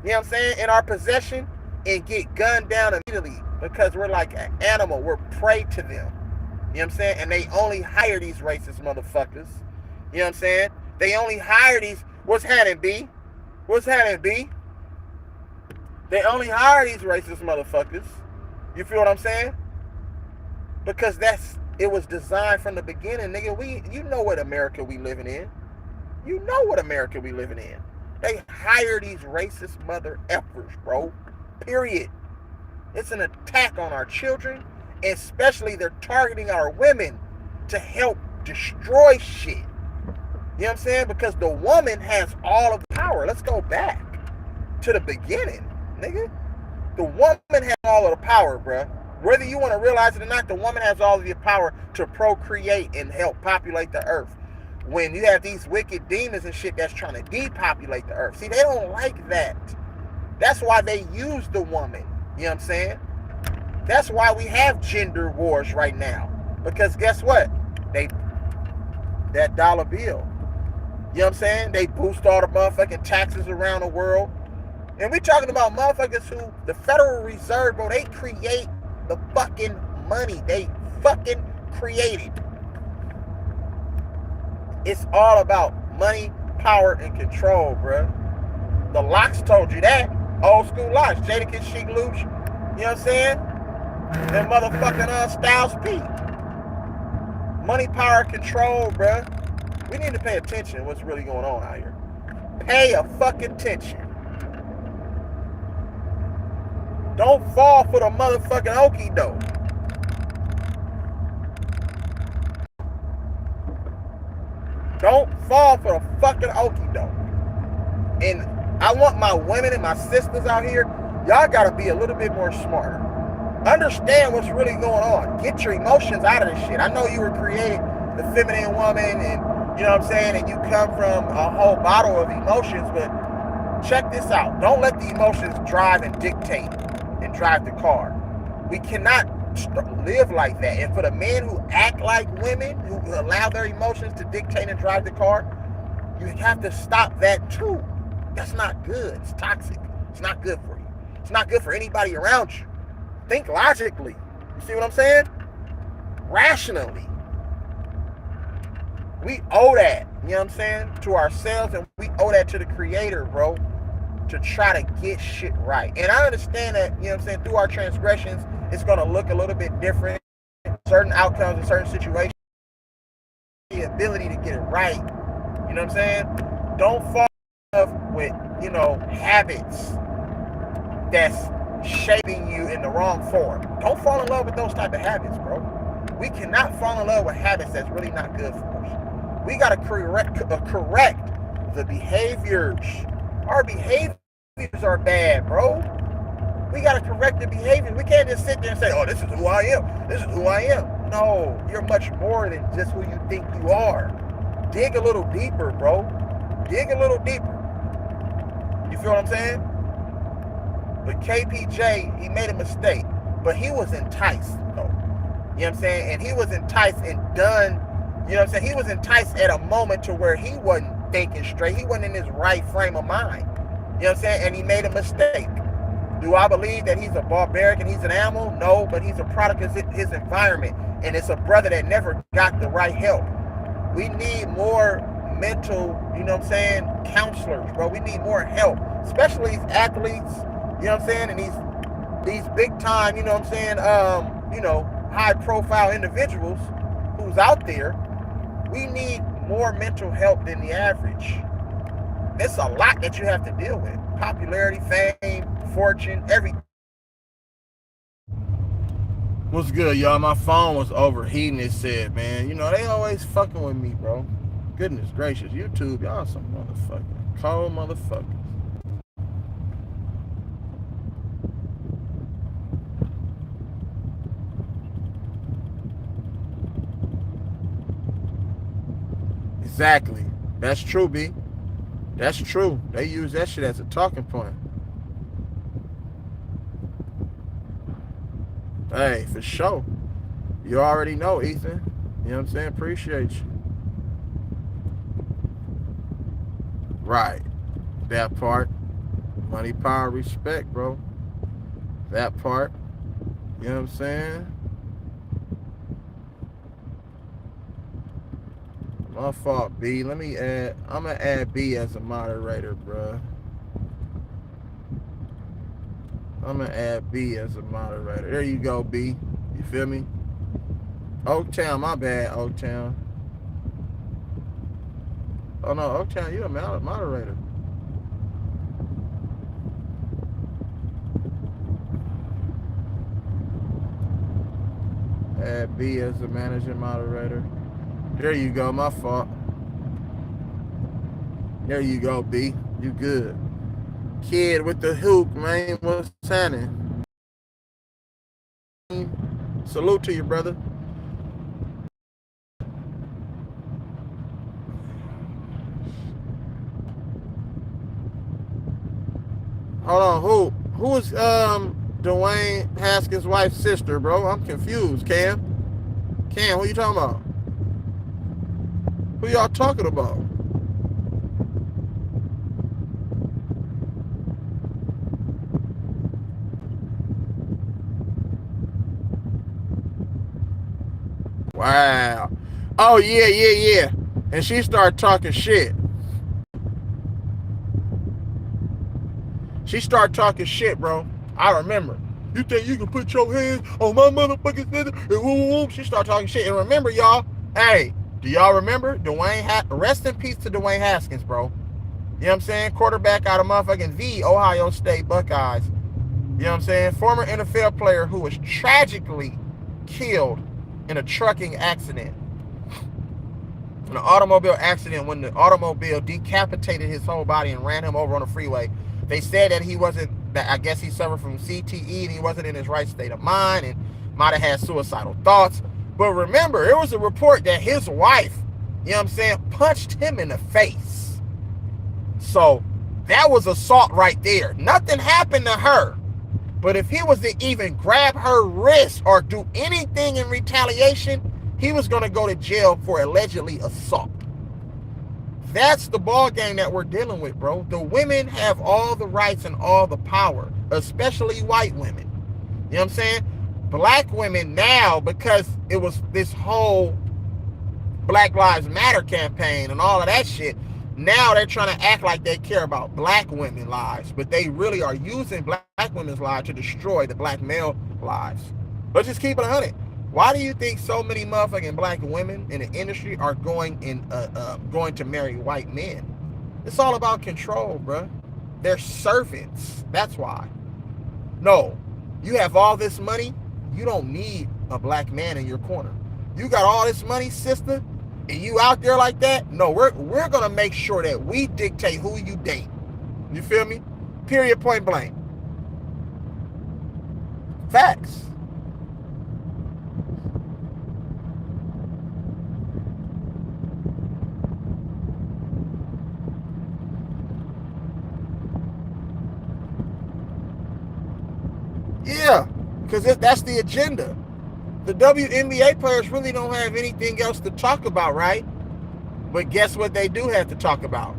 you know what I'm saying, in our possession and get gunned down immediately because we're like an animal. We're prey to them. You know what I'm saying? And they only hire these racist motherfuckers. You know what I'm saying? They only hire these. What's happening, B? What's happening, B? They only hire these racist motherfuckers. You feel what I'm saying? Because it was designed from the beginning, nigga. You know what America we living in. You know what America we living in. They hire these racist mother effers, bro. Period. It's an attack on our children, especially they're targeting our women to help destroy shit. You know what I'm saying? Because the woman has all of the power. Let's go back to the beginning, nigga. The woman has all of the power, bruh. Whether you want to realize it or not, the woman has all of the power to procreate and help populate the earth. When you have these wicked demons and shit that's trying to depopulate the earth. See, they don't like that. That's why they use the woman. You know what I'm saying? That's why we have gender wars right now. Because guess what? That dollar bill. You know what I'm saying? They boost all the motherfucking taxes around the world. And we talking about motherfuckers who, the Federal Reserve, bro, they create the fucking money. They fucking create it. It's all about money, power, and control, bro. The Locks told you that. Old school Locks. Jadakiss, Chic Luch. You know what I'm saying? And motherfucking Styles P. Money, power, control, bro. We need to pay attention to what's really going on out here. Pay a fucking attention. Don't fall for the motherfucking okie doke. Don't fall for the fucking okie doke. And I want my women and my sisters out here, y'all gotta be a little bit more smarter. Understand what's really going on. Get your emotions out of this shit. I know you were created the feminine woman and, you know what I'm saying, and you come from a whole bottle of emotions, but check this out. Don't let the emotions drive and dictate and drive the car. We cannot live like that. And for the men who act like women, who allow their emotions to dictate and drive the car, you have to stop that too. That's not good. It's toxic. It's not good for you. It's not good for anybody around you. Think logically. You see what I'm saying? Rationally. We owe that, you know what I'm saying, to ourselves, and we owe that to the Creator, bro, to try to get shit right. And I understand that, you know what I'm saying, through our transgressions, it's going to look a little bit different. Certain outcomes in certain situations, the ability to get it right. You know what I'm saying? Don't fall in love with, you know, habits that's shaping you in the wrong form. Don't fall in love with those type of habits, bro. We cannot fall in love with habits that's really not good for us. We got to correct the behaviors. Our behaviors are bad, bro. We got to correct the behaviors. We can't just sit there and say, oh, this is who I am. This is who I am. No, you're much more than just who you think you are. Dig a little deeper, bro. Dig a little deeper. You feel what I'm saying? But KPJ, he made a mistake. But he was enticed, though. You know what I'm saying? And he was enticed and done, you know what I'm saying? He was enticed at a moment to where he wasn't thinking straight. He wasn't in his right frame of mind. You know what I'm saying? And he made a mistake. Do I believe that he's a barbaric and he's an animal? No, but he's a product of his environment. And it's a brother that never got the right help. We need more mental, you know what I'm saying, counselors, bro. We need more help, especially these athletes, you know what I'm saying, and these big time, you know what I'm saying, you know, high profile individuals who's out there. We need more mental help than the average. It's a lot that you have to deal with. Popularity, fame, fortune, everything. What's good, y'all? My phone was overheating, it said, man. You know, they always fucking with me, bro. Goodness gracious. YouTube, y'all some motherfucking cold motherfuckers. Exactly. That's true, B. That's true. They use that shit as a talking point. Hey, for sure. You already know, Ethan. You know what I'm saying? Appreciate you. Right. That part. Money, power, respect, bro. That part. You know what I'm saying? My fault, B. Let me add. I'm gonna add B as a moderator, bro. I'm gonna add B as a moderator. There you go, B. You feel me? Oaktown, my bad, Oaktown. Oh no, Oaktown, you a moderator. Add B as the managing moderator. There you go, my fault. There you go, B. You good. Kid with the hoop, man. What's happening? Salute to you, brother. Hold on, who is Dwayne Haskins' wife's sister, bro? I'm confused, Cam. Cam, who you talking about? Who y'all talking about? Wow. Oh yeah. And she started talking shit. She started talking shit, bro. I remember. You think you can put your hands on my motherfucking sister? And woo. She started talking shit. And remember, y'all, hey, do y'all remember rest in peace to Dwayne Haskins, bro. You know what I'm saying? Quarterback out of motherfucking the Ohio State Buckeyes. You know what I'm saying? Former NFL player who was tragically killed in a trucking accident. In an automobile accident when the automobile decapitated his whole body and ran him over on the freeway. They said that he wasn't, that I guess he suffered from CTE and he wasn't in his right state of mind and might have had suicidal thoughts. But remember, it was a report that his wife, you know what I'm saying, punched him in the face. So that was assault right there. Nothing happened to her. But if he was to even grab her wrist or do anything in retaliation, he was going to go to jail for allegedly assault. That's the ball game that we're dealing with, bro. The women have all the rights and all the power, especially white women. You know what I'm saying? Black women now, because it was this whole Black Lives Matter campaign and all of that shit, now they're trying to act like they care about black women's lives, but they really are using black women's lives to destroy the black male lives. Let's just keep it 100. Why do you think so many motherfucking black women in the industry are going to marry white men? It's all about control, bro. They're servants. That's why. No, you have all this money. You don't need a black man in your corner. You got all this money, sister, and you out there like that? No, we're gonna make sure that we dictate who you date. You feel me? Period, point blank. Facts. Yeah, because that's the agenda. The WNBA players really don't have anything else to talk about, right? But guess what they do have to talk about?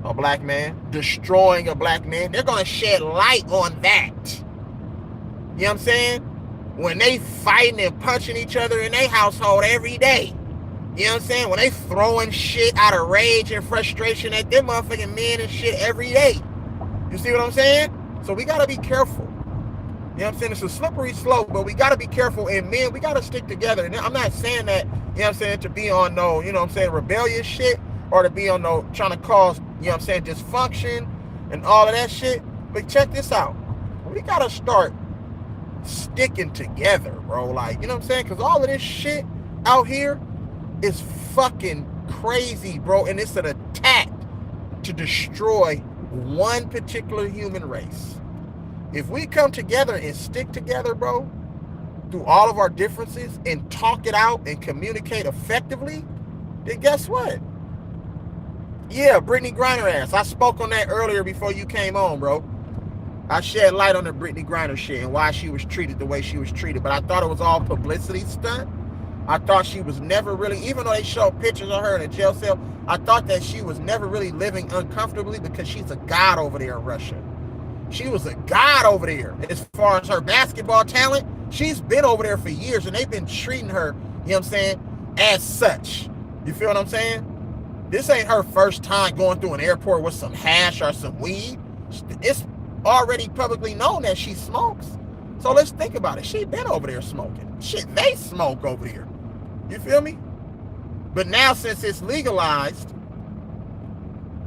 A black man. Destroying a black man. They're going to shed light on that. You know what I'm saying? When they fighting and punching each other in their household every day. You know what I'm saying? When they throwing shit out of rage and frustration at them motherfucking men and shit every day. You see what I'm saying? So we got to be careful. You know what I'm saying? It's a slippery slope, but we got to be careful. And men, we got to stick together. And I'm not saying that, you know what I'm saying, to be on no, you know what I'm saying, rebellious shit or to be on no trying to cause, you know what I'm saying, dysfunction and all of that shit. But check this out. We got to start sticking together, bro. Like, you know what I'm saying? Because all of this shit out here is fucking crazy, bro. And it's an attack to destroy one particular human race. If we come together and stick together, bro, through all of our differences and talk it out and communicate effectively, then guess what? Yeah, Brittany Griner ass. I spoke on that earlier before you came on, bro. I shed light on the Brittany Griner shit and why she was treated the way she was treated. But I thought it was all publicity stunt. I thought she was never really, even though they showed pictures of her in a jail cell, I thought that she was never really living uncomfortably because she's a god over there in Russia. She was a god over there. As far as her basketball talent, she's been over there for years and they've been treating her, you know what I'm saying, as such. You feel what I'm saying? This ain't her first time going through an airport with some hash or some weed. It's already publicly known that she smokes. So let's think about it. She been over there smoking. Shit, they smoke over here. You feel me? But now since it's legalized,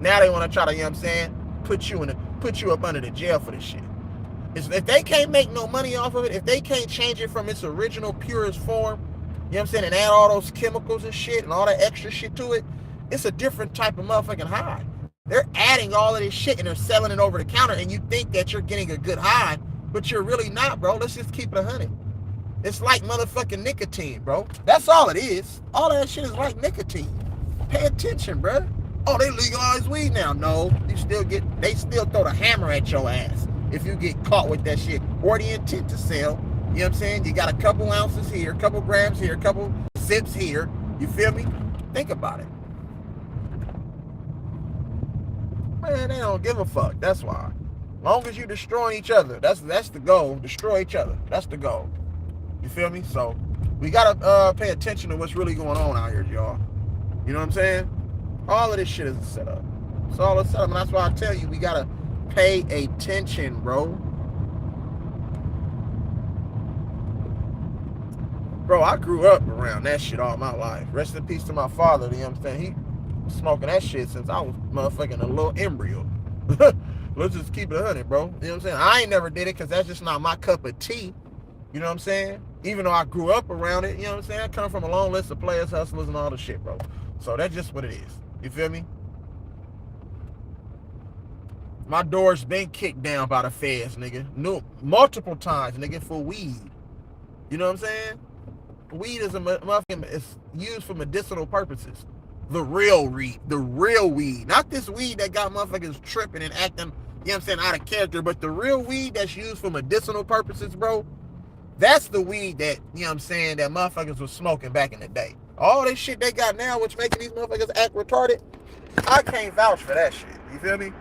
now they want to try to, you know what I'm saying, put you up under the jail for this shit. If they can't make no money off of it, if they can't change it from its original purest form, you know what I'm saying, and add all those chemicals and shit and all that extra shit to it, it's a different type of motherfucking high. They're adding all of this shit and they're selling it over the counter and you think that you're getting a good high, but you're really not, bro. Let's just keep it 100. It's like motherfucking nicotine, bro. That's all it is. All that shit is like nicotine. Pay attention, bro. Oh, they legalize weed now. No, they still throw the hammer at your ass if you get caught with that shit. Or the intent to sell. You know what I'm saying? You got a couple ounces here, a couple grams here, a couple zips here. You feel me? Think about it. Man, they don't give a fuck. That's why. Long as you destroying each other, that's the goal. Destroy each other. That's the goal. You feel me? So we gotta pay attention to what's really going on out here, y'all. You know what I'm saying? All of this shit is a setup. It's all a setup, and that's why I tell you we gotta pay attention, bro. Bro, I grew up around that shit all my life. Rest in peace to my father. You know what I'm saying? He was smoking that shit since I was motherfucking a little embryo. Let's just keep it 100, bro. You know what I'm saying? I ain't never did it because that's just not my cup of tea. You know what I'm saying? Even though I grew up around it, you know what I'm saying? I come from a long list of players, hustlers, and all the shit, bro. So that's just what it is. You feel me? My door's been kicked down by the feds, nigga. No, multiple times, nigga, for weed. You know what I'm saying? Weed is it's used for medicinal purposes. The real weed. Not this weed that got motherfuckers tripping and acting, you know what I'm saying, out of character, but the real weed that's used for medicinal purposes, bro. That's the weed that, you know what I'm saying, that motherfuckers was smoking back in the day. All this shit they got now, which making these motherfuckers act retarded, I can't vouch for that shit. You feel me?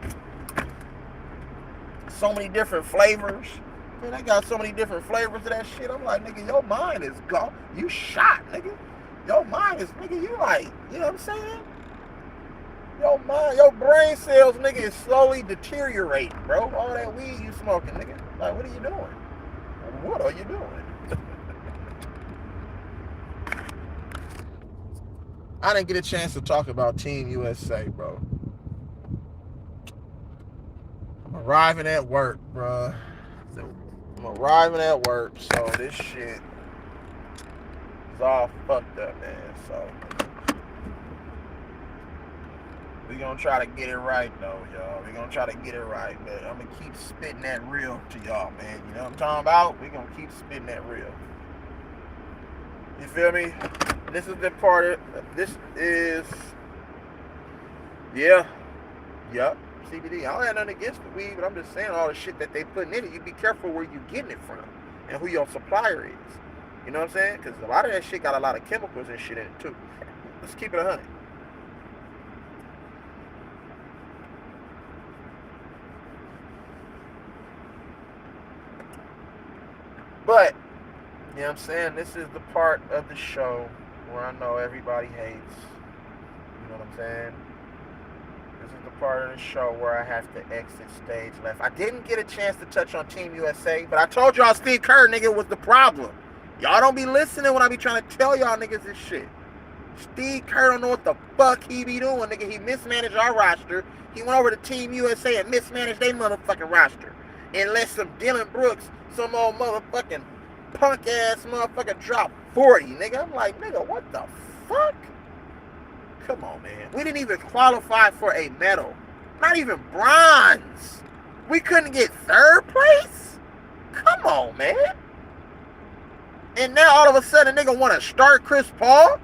So many different flavors. Man, they got so many different flavors of that shit. I'm like, nigga, your mind is gone. You shot, nigga. Your mind is, nigga, you like, you know what I'm saying? Your mind, your brain cells, nigga, is slowly deteriorating, bro. All that weed you smoking, nigga. Like, what are you doing? What are you doing? I didn't get a chance to talk about Team USA, bro. I'm arriving at work, bro. I'm arriving at work, so this shit is all fucked up, man. So we gonna try to get it right, though, y'all. We gonna try to get it right, but I'm gonna keep spitting that real to y'all, man. You know what I'm talking about? We gonna keep spitting that real. You feel me? This is the part of, this is, yeah, yep, CBD. I don't have nothing against the weed, but I'm just saying all the shit that they putting in it, you be careful where you getting it from and who your supplier is. You know what I'm saying? Because a lot of that shit got a lot of chemicals and shit in it, too. Let's keep it 100. But, you know what I'm saying? This is the part of the show where I know everybody hates. You know what I'm saying? This is the part of the show where I have to exit stage left. I didn't get a chance to touch on Team USA, but I told y'all Steve Kerr, nigga, was the problem. Y'all don't be listening when I be trying to tell y'all niggas this shit. Steve Kerr don't know what the fuck he be doing, nigga. He mismanaged our roster. He went over to Team USA and mismanaged their motherfucking roster. And let some Dylan Brooks, some old motherfucking punk ass motherfucker drop 40, nigga. I'm like, nigga, what the fuck? Come on, man. We didn't even qualify for a medal. Not even bronze. We couldn't get third place? Come on, man. And now all of a sudden, nigga want to start Chris Paul?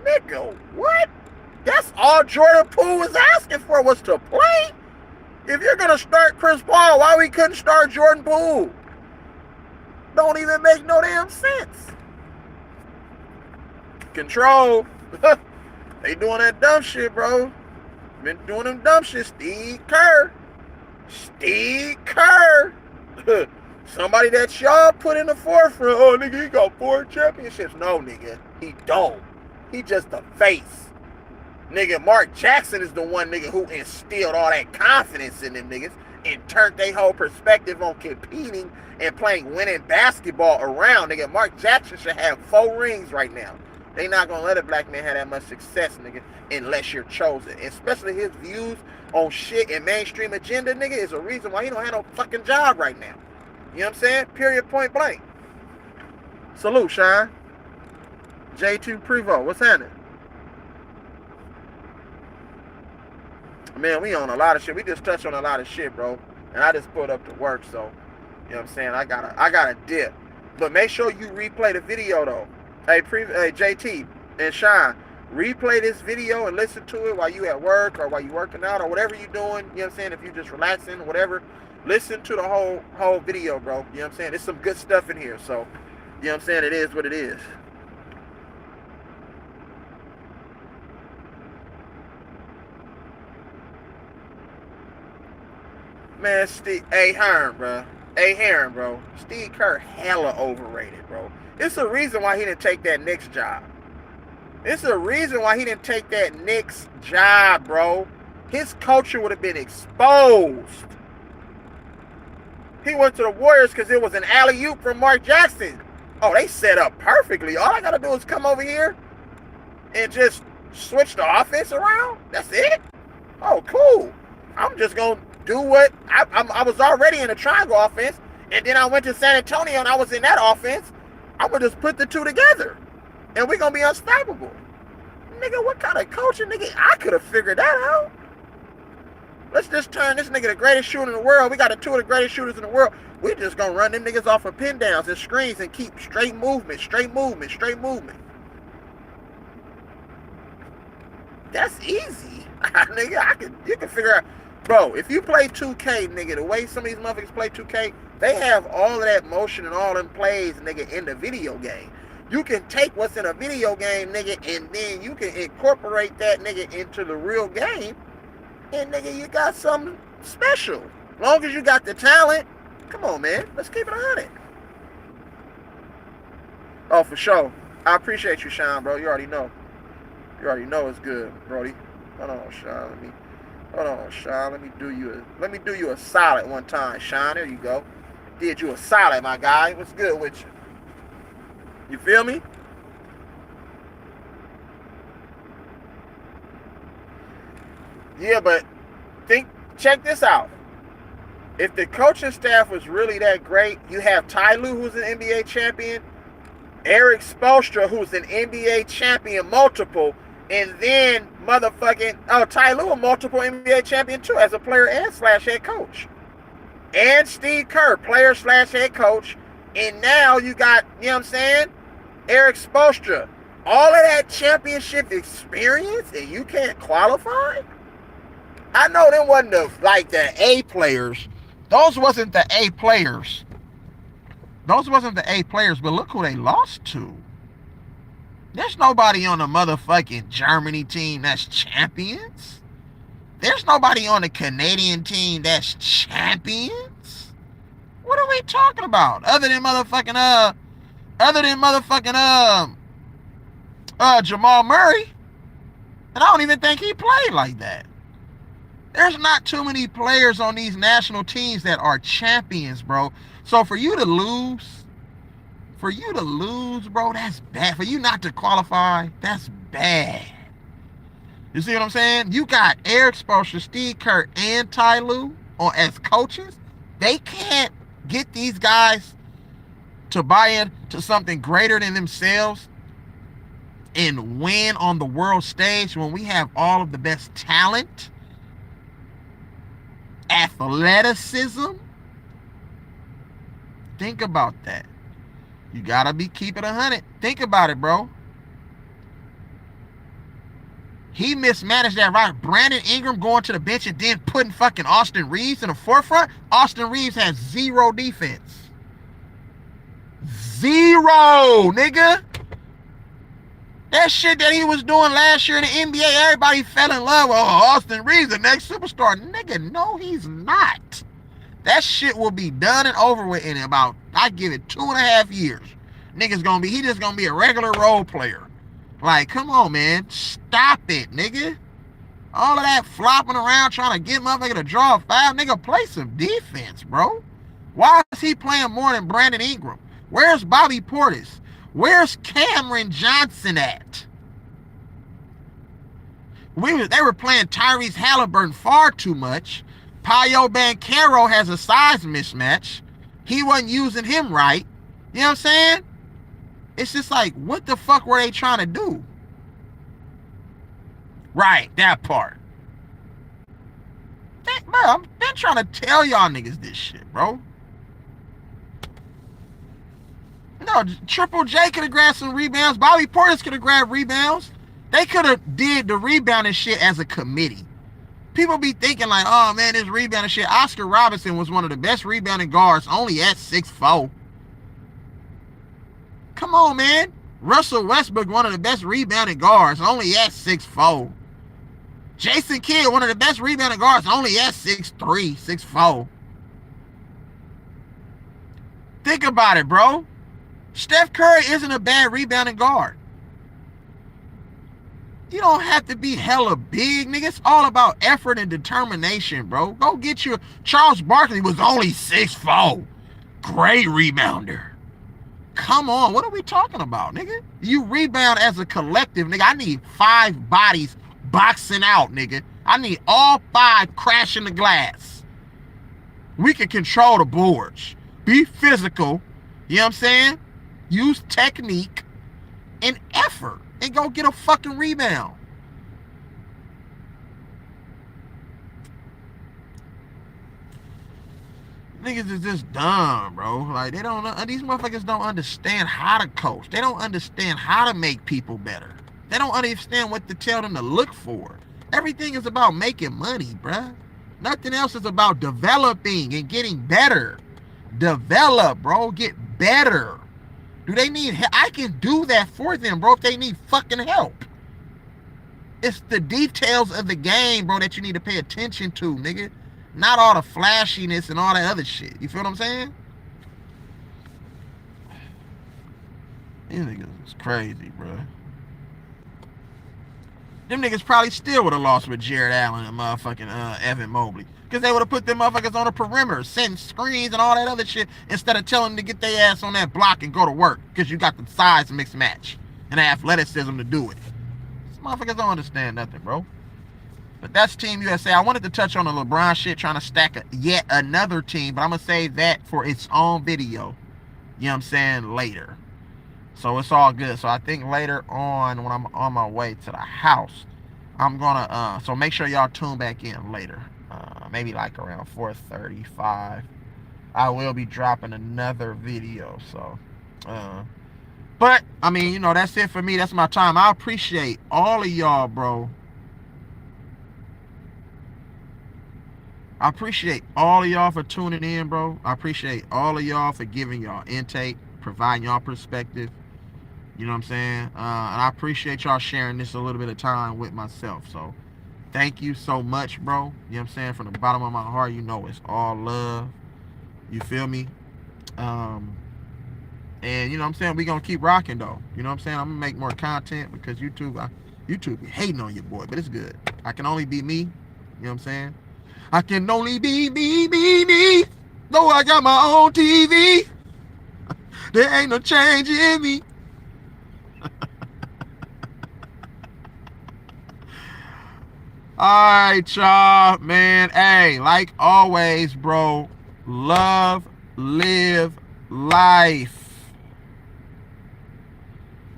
Nigga, what? That's all Jordan Poole was asking for, was to play. If you're going to start Chris Paul, why we couldn't start Jordan Poole? Don't even make no damn sense. Control. They doing that dumb shit, bro. Been doing them dumb shit. Steve Kerr. Somebody that y'all put in the forefront. Oh, nigga, he got 4 championships. No, nigga, he don't. He just the face. Nigga, Mark Jackson is the one nigga who instilled all that confidence in them niggas and turned their whole perspective on competing and playing winning basketball around. Nigga, Mark Jackson should have 4 rings right now. They not gonna let a black man have that much success, nigga, unless you're chosen. Especially his views on shit and mainstream agenda, nigga, is a reason why he don't have no fucking job right now. You know what I'm saying? Period, point blank. Salute, Shine. J2 Prevo, what's happening? Man, we on a lot of shit. We just touched on a lot of shit, bro. And I just put up the work, so you know what I'm saying? I gotta dip. But make sure you replay the video though. Hey, JT and Shine, replay this video and listen to it while you at work or while you working out or whatever you doing. You know what I'm saying? If you just relaxing, whatever, listen to the whole video, bro. You know what I'm saying? There's some good stuff in here. So, you know what I'm saying? It is what it is. Man, Heron, bro. Steve Kerr hella overrated, bro. It's a reason why he didn't take that Knicks job. It's a reason why he didn't take that Knicks job, bro. His culture would have been exposed. He went to the Warriors because it was an alley-oop from Mark Jackson. Oh, they set up perfectly. All I got to do is come over here and just switch the offense around. That's it? Oh, cool. I'm just going to do what I was already in a triangle offense, and then I went to San Antonio and I was in that offense. I'm going to just put the two together, and we're going to be unstoppable. Nigga, what kind of coaching, nigga? I could have figured that out. Let's just turn this nigga the greatest shooter in the world. We got 2 of the greatest shooters in the world. We just going to run them niggas off of pin downs and screens and keep straight movement. That's easy. Nigga, you can figure out. Bro, if you play 2K, nigga, the way some of these motherfuckers play 2K, they have all of that motion and all them plays, nigga, in the video game. You can take what's in a video game, nigga, and then you can incorporate that, nigga, into the real game, and, nigga, you got something special. As long as you got the talent, come on, man, let's keep it 100. Oh, for sure. I appreciate you, Sean, bro. You already know. It's good, Brody. Hold on, Sean. Let me do you a solid one time, Sean. There you go. Did you a solid, my guy. What's good with you? You feel me? Yeah, but check this out. If the coaching staff was really that great, you have Ty Lue, who's an NBA champion, Eric Spoelstra, who's an NBA champion multiple, and then Ty Lue, a multiple NBA champion too, as a player and / head coach. And Steve Kerr, player / head coach. And now you got, you know what I'm saying, Eric Spoelstra. All of that championship experience and you can't qualify? I know them wasn't the A players. Those wasn't the A players. But look who they lost to. There's nobody on the motherfucking Germany team that's champions. There's nobody on the Canadian team that's champions. What are we talking about? Other than motherfucking Jamal Murray. And I don't even think he played like that. There's not too many players on these national teams that are champions, bro. So for you to lose, bro, that's bad. For you not to qualify, that's bad. You see what I'm saying? You got Eric Spoelstra, Steve Kerr, and Ty Lue as coaches. They can't get these guys to buy into something greater than themselves and win on the world stage when we have all of the best talent, athleticism. Think about that. You gotta keep it 100. Think about it, bro. He mismanaged that right. Brandon Ingram going to the bench and then putting fucking Austin Reeves in the forefront. Austin Reeves has zero defense. Zero, nigga. That shit that he was doing last year in the NBA, everybody fell in love with. Oh, Austin Reeves, the next superstar. Nigga, no, he's not. That shit will be done and over with in about, I give it 2.5 years. Nigga's gonna be, he just gonna be a regular role player. Like, come on, man. Stop it, nigga. All of that flopping around trying to get motherfucker to draw a foul. Nigga, play some defense, bro. Why is he playing more than Brandon Ingram? Where's Bobby Portis? Where's Cameron Johnson at? They were playing Tyrese Halliburton far too much. Paolo Banchero has a size mismatch. He wasn't using him right. You know what I'm saying? It's just like, what the fuck were they trying to do? Right, that part. Bro, I've been trying to tell y'all niggas this shit, bro. No, Triple J could have grabbed some rebounds. Bobby Portis could have grabbed rebounds. They could have did the rebounding shit as a committee. People be thinking like, oh man, this rebounding shit. Oscar Robertson was one of the best rebounding guards, only at 6'4". Come on, man. Russell Westbrook, one of the best rebounding guards, only at 6'4". Jason Kidd, one of the best rebounding guards, only at 6'3", 6'4". Think about it, bro. Steph Curry isn't a bad rebounding guard. You don't have to be hella big, nigga. It's all about effort and determination, bro. Go get your... Charles Barkley was only 6'4". Great rebounder. Come on, what are we talking about, nigga? You rebound as a collective, nigga. I need 5 bodies boxing out, nigga. I need all 5 crashing the glass. We can control the boards. Be physical. You know what I'm saying? Use technique and effort and go get a fucking rebound. Niggas is just dumb, bro. Like, they don't, these motherfuckers don't understand how to coach. They don't understand how to make people better. They don't understand what to tell them to look for. Everything is about making money, bruh. Nothing else is about developing and getting better. Develop, bro. Get better. Do they need help? I can do that for them, bro, if they need fucking help. It's the details of the game, bro, that you need to pay attention to, nigga. Not all the flashiness and all that other shit. You feel what I'm saying? These niggas is crazy, bro. Them niggas probably still would have lost with Jared Allen and motherfucking Evan Mobley. Because they would have put them motherfuckers on the perimeter, setting screens and all that other shit, instead of telling them to get their ass on that block and go to work. Because you got the size mixed match and the athleticism to do it. These motherfuckers don't understand nothing, bro. But that's Team USA. I wanted to touch on the LeBron shit, trying to stack yet another team, but I'm going to save that for its own video. You know what I'm saying? Later. So it's all good. So I think later on, when I'm on my way to the house, I'm going to, so make sure y'all tune back in later. Maybe like around 4:35. I will be dropping another video. So, but, I mean, you know, that's it for me. That's my time. I appreciate all of y'all, bro. I appreciate all of y'all for tuning in, bro. I appreciate all of y'all for giving y'all intake, providing y'all perspective. You know what I'm saying? And I appreciate y'all sharing this a little bit of time with myself. So, thank you so much, bro. You know what I'm saying? From the bottom of my heart, you know it's all love. You feel me? And you know what I'm saying? We're going to keep rocking, though. You know what I'm saying? I'm going to make more content because YouTube be hating on your boy, but it's good. I can only be me. You know what I'm saying? I can only be me. Though I got my own TV. There ain't no change in me. Alright, y'all, man. Hey, like always, bro, love, live, life.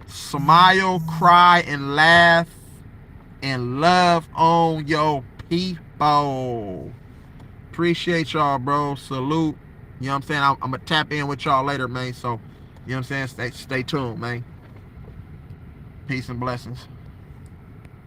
Smile, cry, and laugh, and love on your people. Appreciate y'all, bro. Salute. You know what I'm saying? I'm gonna tap in with y'all later, man. So, you know what I'm saying? Stay tuned, man. Peace and blessings.